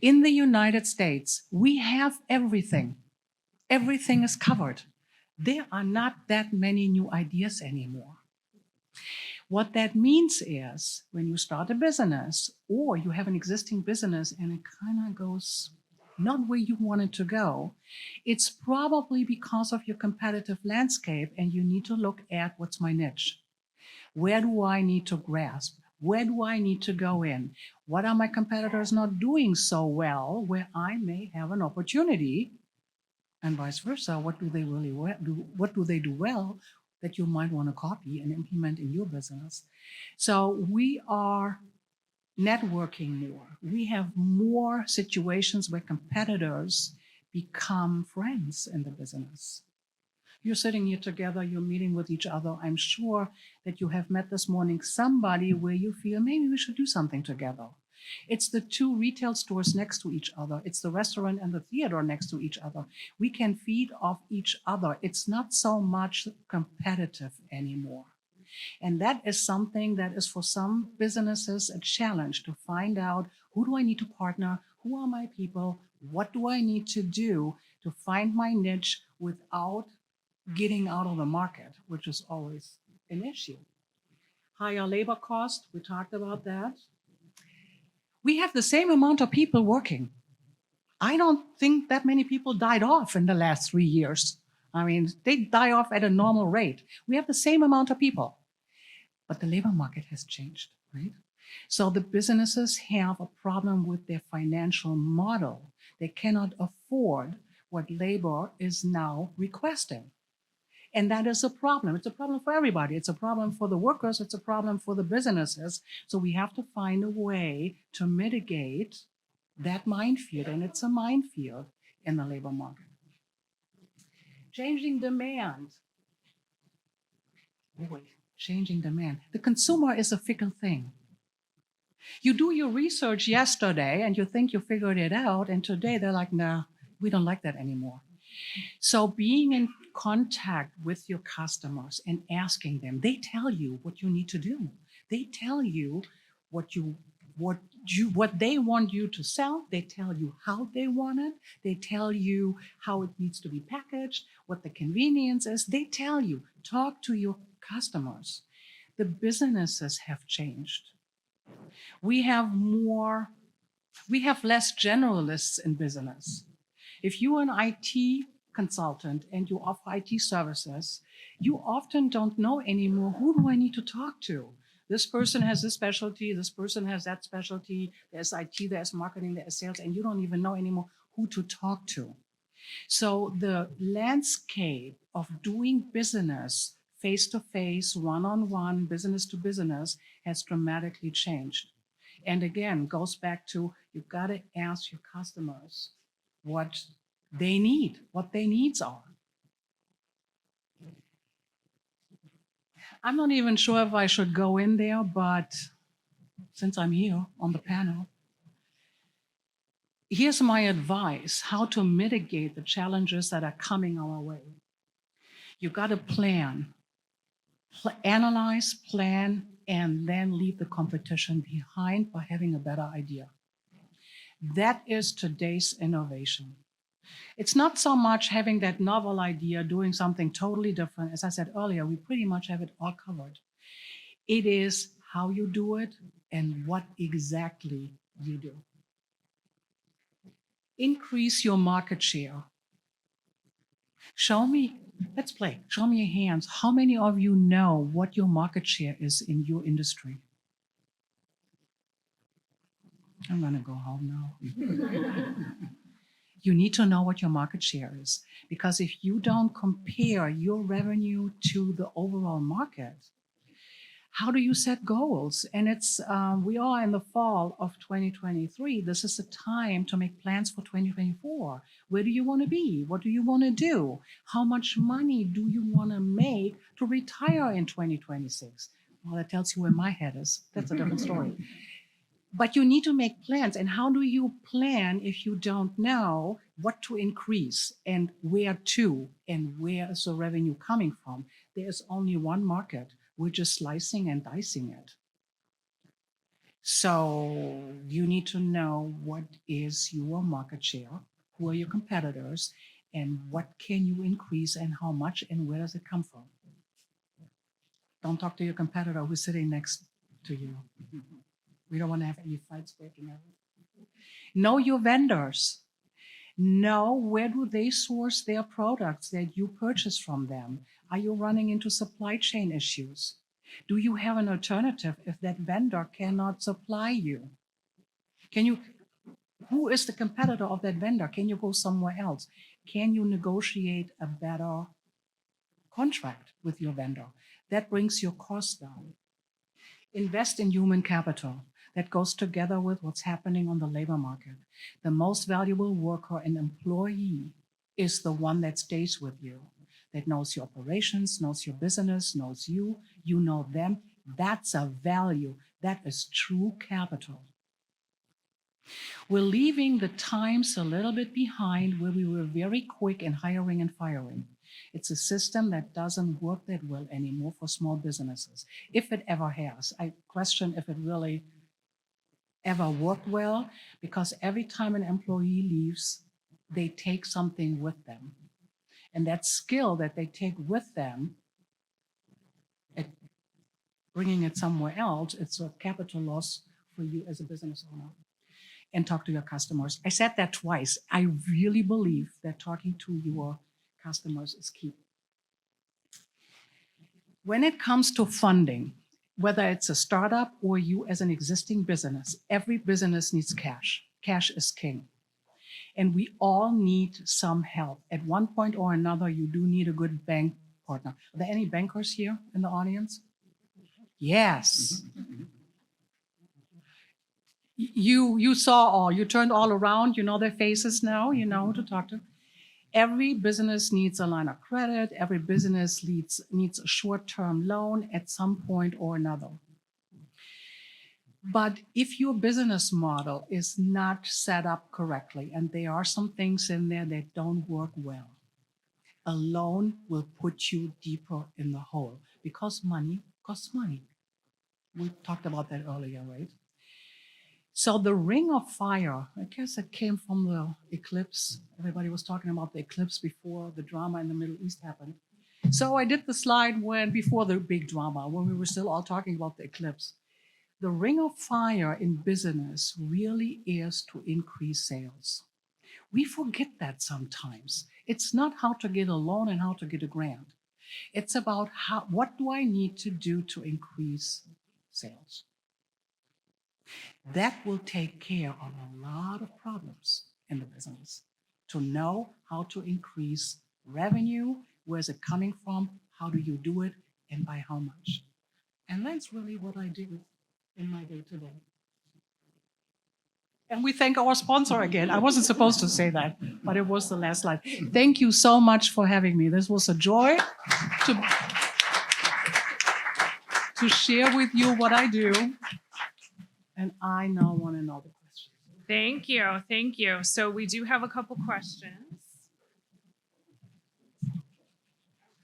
Speaker 6: In the United States, we have everything. Everything is covered. There are not that many new ideas anymore. What that means is when you start a business or you have an existing business and it kind of goes not where you want it to go, it's probably because of your competitive landscape and you need to look at what's my niche. Where do I need to grasp? Where do I need to go in? What are my competitors not doing so well where I may have an opportunity? And vice versa, what do they really do? What do they do well that you might want to copy and implement in your business? So we are networking more. We have more situations where competitors become friends in the business. You're sitting here together, you're meeting with each other. I'm sure that you have met this morning somebody where you feel maybe we should do something together. It's the two retail stores next to each other. It's the restaurant and the theater next to each other. We can feed off each other. It's not so much competitive anymore. And that is something that is for some businesses a challenge to find out who do I need to partner, who are my people, what do I need to do to find my niche without getting out of the market, which is always an issue. Higher labor cost, we talked about that. We have the same amount of people working. I don't think that many people died off in the last 3 years. I mean, they die off at a normal rate. We have the same amount of people, but the labor market has changed, right? So the businesses have a problem with their financial model. They cannot afford what labor is now requesting. And that is a problem. It's a problem for everybody. It's a problem for the workers. It's a problem for the businesses. So we have to find a way to mitigate that minefield. And it's a minefield in the labor market. Changing demand. Boy, changing demand. The consumer is a fickle thing. You do your research yesterday and you think you figured it out. And today they're like, nah, we don't like that anymore. So being in contact with your customers and asking them, they tell you what you need to do. They tell you what they want you to sell. They tell you how they want it. They tell you how it needs to be packaged, what the convenience is. They tell you, talk to your customers. The businesses have changed. We have less generalists in business. If you're an IT consultant and you offer IT services, you often don't know anymore, who do I need to talk to? This person has this specialty, this person has that specialty, there's IT, there's marketing, there's sales, and you don't even know anymore who to talk to. So the landscape of doing business face to face, one-on-one, business to business has dramatically changed. And again, goes back to you've got to ask your customers what they need, what their needs are. I'm not even sure if I should go in there, but since I'm here on the panel, here's my advice how to mitigate the challenges that are coming our way. You got to plan, analyze, plan, and then leave the competition behind by having a better idea. That is today's innovation. It's not so much having that novel idea, doing something totally different. As I said earlier, we pretty much have it all covered. It is how you do it and what exactly you do. Increase your market share. Show me, let's play. Show me your hands. How many of you know what your market share is in your industry? I'm going to go home now. You need to know what your market share is, because if you don't compare your revenue to the overall market, how do you set goals? And it's we are in the fall of 2023. This is the time to make plans for 2024. Where do you want to be? What do you want to do? How much money do you want to make to retire in 2026? Well, that tells you where my head is. That's a different story. But you need to make plans. And how do you plan if you don't know what to increase and where to and where is the revenue coming from? There's only one market. We're just slicing and dicing it. So you need to know what is your market share, who are your competitors, and what can you increase and how much and where does it come from? Don't talk to your competitor who's sitting next to you. We don't want to have any fights breaking out. Know your vendors. Know where do they source their products that you purchase from them. Are you running into supply chain issues? Do you have an alternative if that vendor cannot supply you? Who is the competitor of that vendor? Can you go somewhere else? Can you negotiate a better contract with your vendor? That brings your costs down. Invest in human capital. That goes together with what's happening on the labor market. The most valuable worker and employee is the one that stays with you, that knows your operations, knows your business, knows you, you know them. That's a value. That is true capital. We're leaving the times a little bit behind where we were very quick in hiring and firing. It's a system that doesn't work that well anymore for small businesses. If it ever has, I question if it really ever worked well, because every time an employee leaves, they take something with them. And that skill that they take with them, bringing it somewhere else, it's a capital loss for you as a business owner. And talk to your customers. I said that twice. I really believe that talking to your customers is key. When it comes to funding, whether it's a startup or you as an existing business, every business needs cash. Cash is king. And we all need some help. At one point or another, you do need a good bank partner. Are there any bankers here in the audience? Yes. You saw all, you turned all around, you know their faces now, you know who to talk to. Every business needs a line of credit. Every business needs a short-term loan at some point or another. But if your business model is not set up correctly, and there are some things in there that don't work well, a loan will put you deeper in the hole because money costs money. We talked about that earlier, right? So the ring of fire, I guess it came from the eclipse. Everybody was talking about the eclipse before the drama in the Middle East happened. So I did the slide before the big drama, when we were still all talking about the eclipse. The ring of fire in business really is to increase sales. We forget that sometimes. It's not how to get a loan and how to get a grant. It's about what do I need to do to increase sales. That will take care of a lot of problems in the business. To know how to increase revenue, where's it coming from, how do you do it, and by how much. And that's really what I do in my day-to-day. And we thank our sponsor again. I wasn't supposed to say that, but it was the last slide. Thank you so much for having me. This was a joy to share with you what I do. And I now want to know the questions.
Speaker 3: Thank you. Thank you. So we do have a couple questions.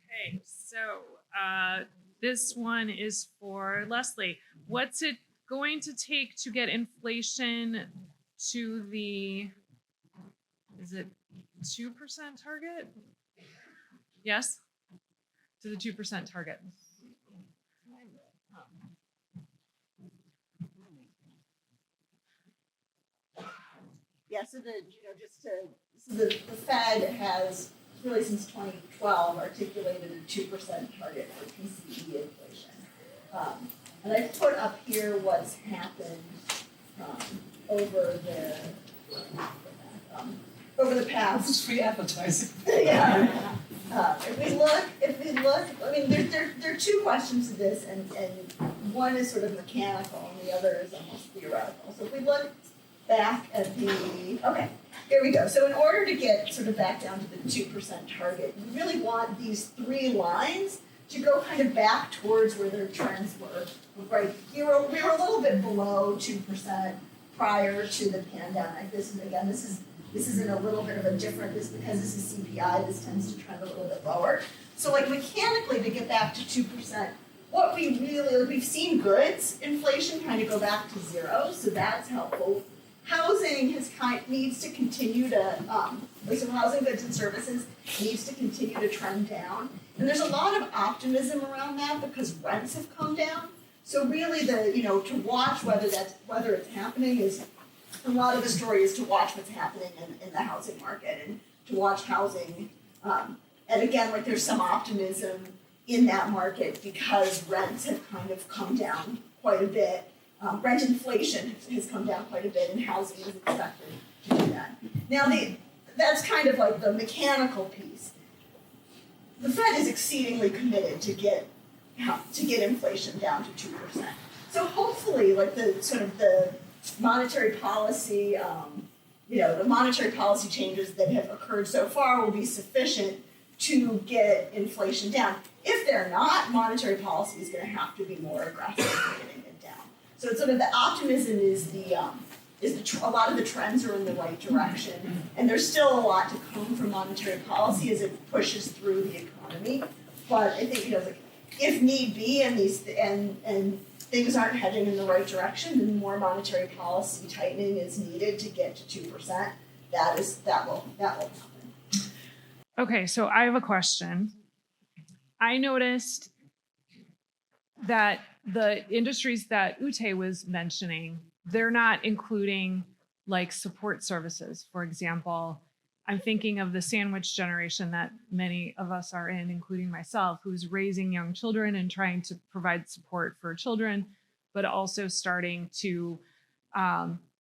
Speaker 3: Okay, so this one is for Leslie. What's it going to take to get inflation to the, is it 2% target? Yes? To the 2% target.
Speaker 5: Yeah, so the Fed has really since 2012 articulated a 2% target for PCE inflation. And I put up here what's happened over the past.
Speaker 6: This is free advertising.
Speaker 5: Yeah. If we look, I mean, there are two questions to this, and one is sort of mechanical, and the other is almost theoretical. So if we look back at okay, here we go. So in order to get sort of back down to the 2% target, you really want these three lines to go kind of back towards where their trends were. Right, we were a little bit below 2% prior to the pandemic. This is in a little bit of a different, because this is CPI, this tends to trend a little bit lower. So like mechanically to get back to 2%, what we've seen goods inflation kind of go back to zero, so that's helpful. Housing needs to continue to, so housing goods and services needs to continue to trend down. And there's a lot of optimism around that because rents have come down. So really to watch whether it's happening is, a lot of the story is to watch what's happening in the housing market and to watch housing. And again, like there's some optimism in that market because rents have kind of come down quite a bit. Rent inflation has come down quite a bit, and housing is expected to do that. Now, that's kind of like the mechanical piece. The Fed is exceedingly committed to get inflation down to 2%. So hopefully, like the monetary policy, the monetary policy changes that have occurred so far will be sufficient to get inflation down. If they're not, monetary policy is going to have to be more aggressive in getting it down. So it's sort of the optimism is a lot of the trends are in the right direction, and there's still a lot to come from monetary policy as it pushes through the economy. But I think if need be, and things aren't heading in the right direction, then more monetary policy tightening is needed to get to 2%. That will happen.
Speaker 3: Okay, so I have a question. I noticed that the industries that Ute was mentioning, they're not including like support services. For example, I'm thinking of the sandwich generation that many of us are in, including myself, who's raising young children and trying to provide support for children, but also starting to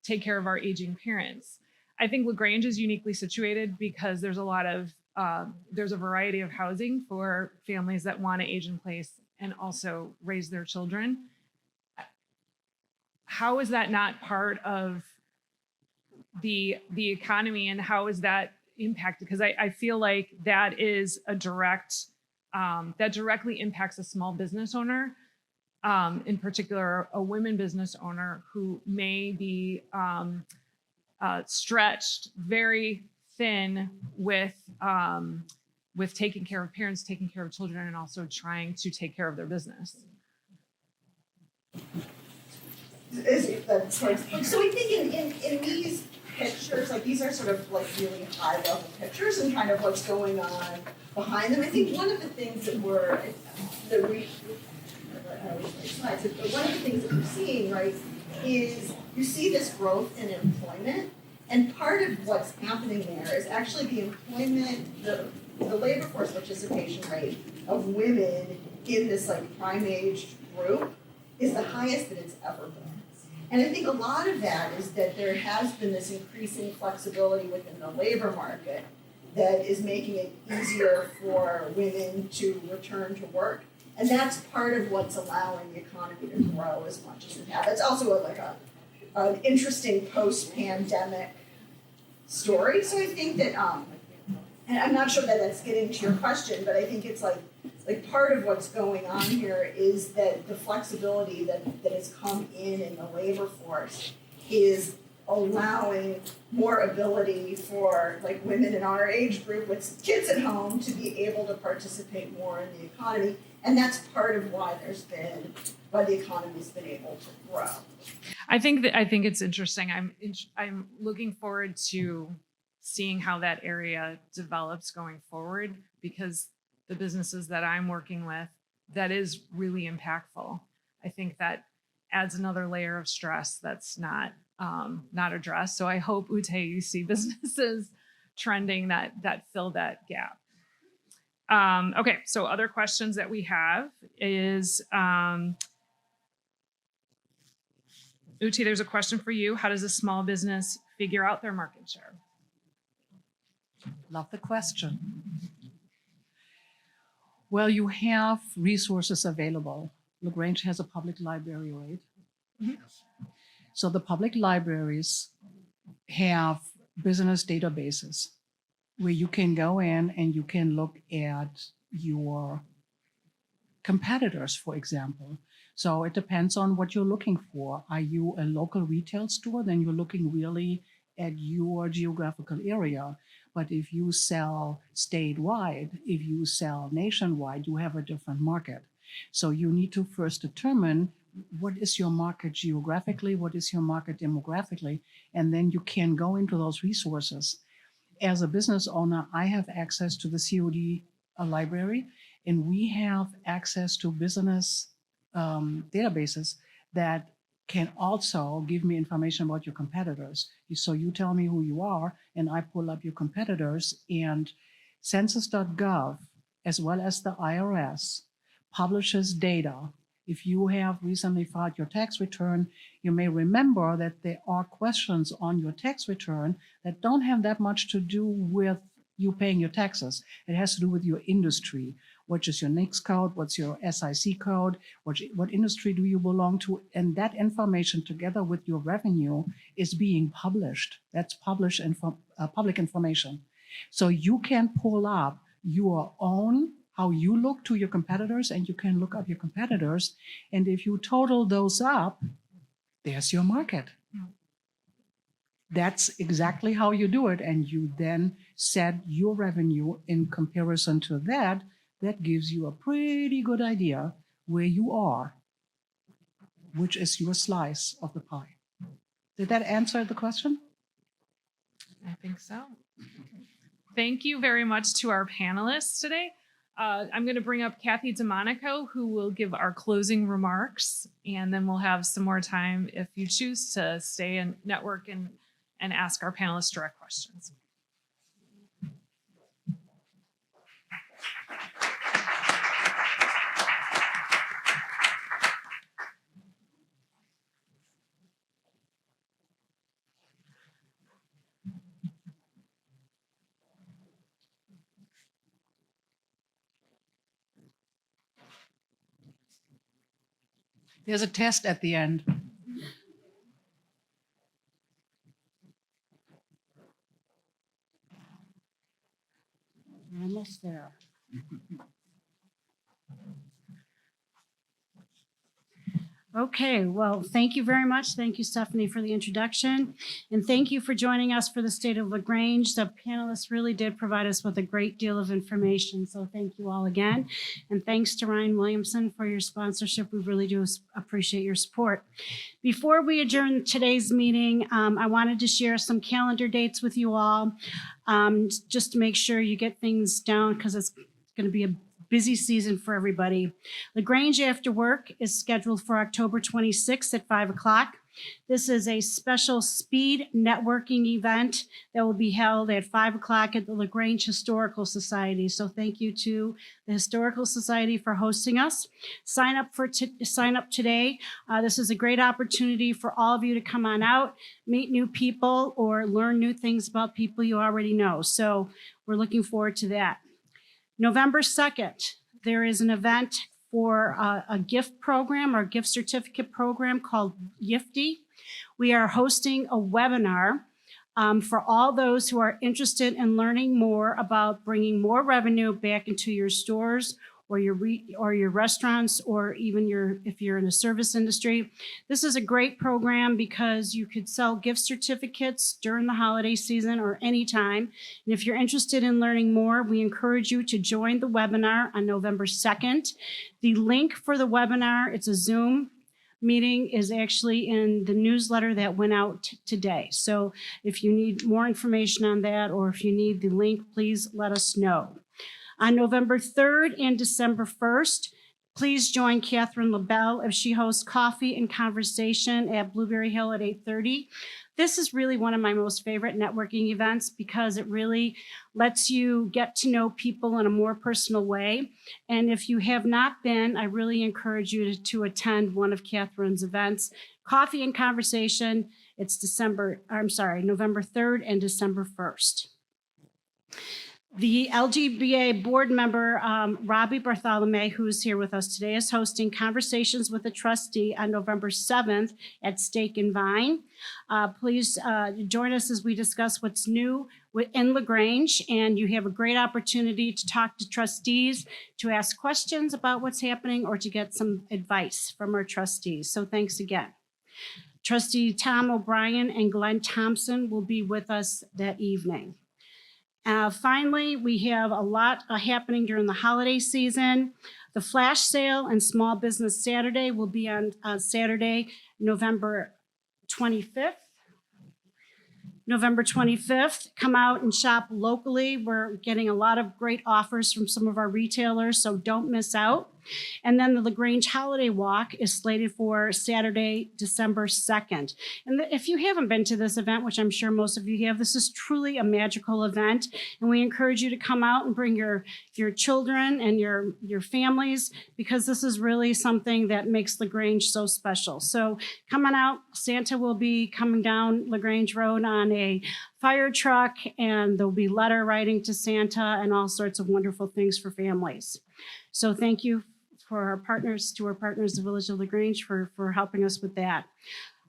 Speaker 3: take care of our aging parents. I think LaGrange is uniquely situated because there's a variety of housing for families that want to age in place and also raise their children. How is that not part of the economy, and how is that impacted? Because I feel like that is a that directly impacts a small business owner, in particular a women business owner who may be stretched very thin with taking care of parents, taking care of children, and also trying to take care of their business.
Speaker 5: So we think in these pictures, like these are sort of like really high level pictures and kind of what's going on behind them. I think one of the things that one of the things that we're seeing, right, is you see this growth in employment, and part of what's happening there is actually the employment, the labor force participation rate of women in this like prime age group is the highest that it's ever been. And I think a lot of that is that there has been this increasing flexibility within the labor market that is making it easier for women to return to work. And that's part of what's allowing the economy to grow as much as it has. That's also an interesting post-pandemic story. So I think that, and I'm not sure that that's getting to your question, but I think it's like part of what's going on here is that the flexibility that has come in the labor force is allowing more ability for like women in our age group with kids at home to be able to participate more in the economy. And that's part of why the economy's been able to grow.
Speaker 3: I think it's interesting. I'm looking forward to seeing how that area develops going forward, because the businesses that I'm working with, that is really impactful. I think that adds another layer of stress that's not addressed. So I hope, Ute, you see businesses trending that fill that gap. Okay, so other questions that we have is, Ute, there's a question for you. How does a small business figure out their market share?
Speaker 6: Love the question. Well, you have resources available. LaGrange has a public library, right?
Speaker 3: Mhm.
Speaker 6: So the public libraries have business databases where you can go in and you can look at your competitors, for example. So it depends on what you're looking for. Are you a local retail store? Then you're looking really at your geographical area. But if you sell statewide, if you sell nationwide, you have a different market. So you need to first determine what is your market geographically, what is your market demographically, and then you can go into those resources. As a business owner, I have access to the COD library, and we have access to business databases that can also give me information about your competitors. So you tell me who you are, and I pull up your competitors, and census.gov, as well as the IRS, publishes data. If you have recently filed your tax return, you may remember that there are questions on your tax return that don't have that much to do with you paying your taxes. It has to do with your industry. What is your NICS code? What's your SIC code? What industry do you belong to? And that information, together with your revenue, is being published. That's public information. So you can pull up your own, how you look to your competitors, and you can look up your competitors. And if you total those up, there's your market. That's exactly how you do it. And you then set your revenue in comparison to that. That gives you a pretty good idea where you are, which is your slice of the pie. Did that answer the question?
Speaker 3: I think so. Thank you very much to our panelists today. I'm going to bring up Kathy DeMonico, who will give our closing remarks, and then we'll have some more time if you choose to stay and network and ask our panelists direct questions.
Speaker 6: There's a test at the end. We're almost there.
Speaker 7: Okay, well, thank you very much. Thank you, Stephanie, for the introduction. And thank you for joining us for the State of LaGrange. The panelists really did provide us with a great deal of information. So thank you all again. And thanks to Ryan Williamson for your sponsorship. We really do appreciate your support. Before we adjourn today's meeting, I wanted to share some calendar dates with you all, just to make sure you get things down, because it's going to be a busy season for everybody. LaGrange After Work is scheduled for October 26th at 5 o'clock. This is a special speed networking event that will be held at 5 o'clock at the LaGrange Historical Society. So thank you to the Historical Society for hosting us. Sign up today. This is a great opportunity for all of you to come on out, meet new people, or learn new things about people you already know. So we're looking forward to that. November 2nd, there is an event for a gift program or gift certificate program called Gifty. We are hosting a webinar for all those who are interested in learning more about bringing more revenue back into your stores or your restaurants, or even if you're in the service industry. This is a great program because you could sell gift certificates during the holiday season or anytime. And if you're interested in learning more, we encourage you to join the webinar on November 2nd. The link for the webinar, it's a Zoom meeting, is actually in the newsletter that went out today. So if you need more information on that, or if you need the link, please let us know. On November 3rd and December 1st, please join Catherine LaBelle as she hosts Coffee and Conversation at Blueberry Hill at 8:30. This is really one of my most favorite networking events because it really lets you get to know people in a more personal way. And if you have not been, I really encourage you to attend one of Catherine's events. Coffee and Conversation, it's November 3rd and December 1st. The LGBA board member, Robbie Bartholomew, who is here with us today, is hosting Conversations with a Trustee on November 7th at Steak and Vine. Please join us as we discuss what's new in LaGrange, and you have a great opportunity to talk to trustees, to ask questions about what's happening, or to get some advice from our trustees. So thanks again. Trustee Tom O'Brien and Glenn Thompson will be with us that evening. Finally, we have a lot happening during the holiday season. The flash sale and Small Business Saturday will be on Saturday, November 25th. November 25th, come out and shop locally. We're getting a lot of great offers from some of our retailers, so don't miss out. And then the LaGrange Holiday Walk is slated for Saturday, December 2nd. And if you haven't been to this event, which I'm sure most of you have, this is truly a magical event. And we encourage you to come out and bring your children and your families, because this is really something that makes LaGrange so special. So come on out. Santa will be coming down LaGrange Road on a fire truck, and there'll be letter writing to Santa and all sorts of wonderful things for families. So thank you to our partners, the Village of LaGrange, for helping us with that.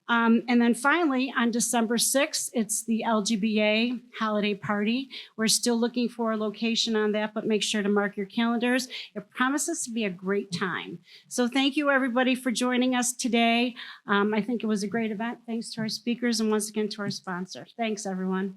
Speaker 7: And then finally, on December 6th, it's the LGBA holiday party. We're still looking for a location on that, but make sure to mark your calendars. It promises to be a great time. So thank you, everybody, for joining us today. I think it was a great event. Thanks to our speakers and once again to our sponsor. Thanks, everyone.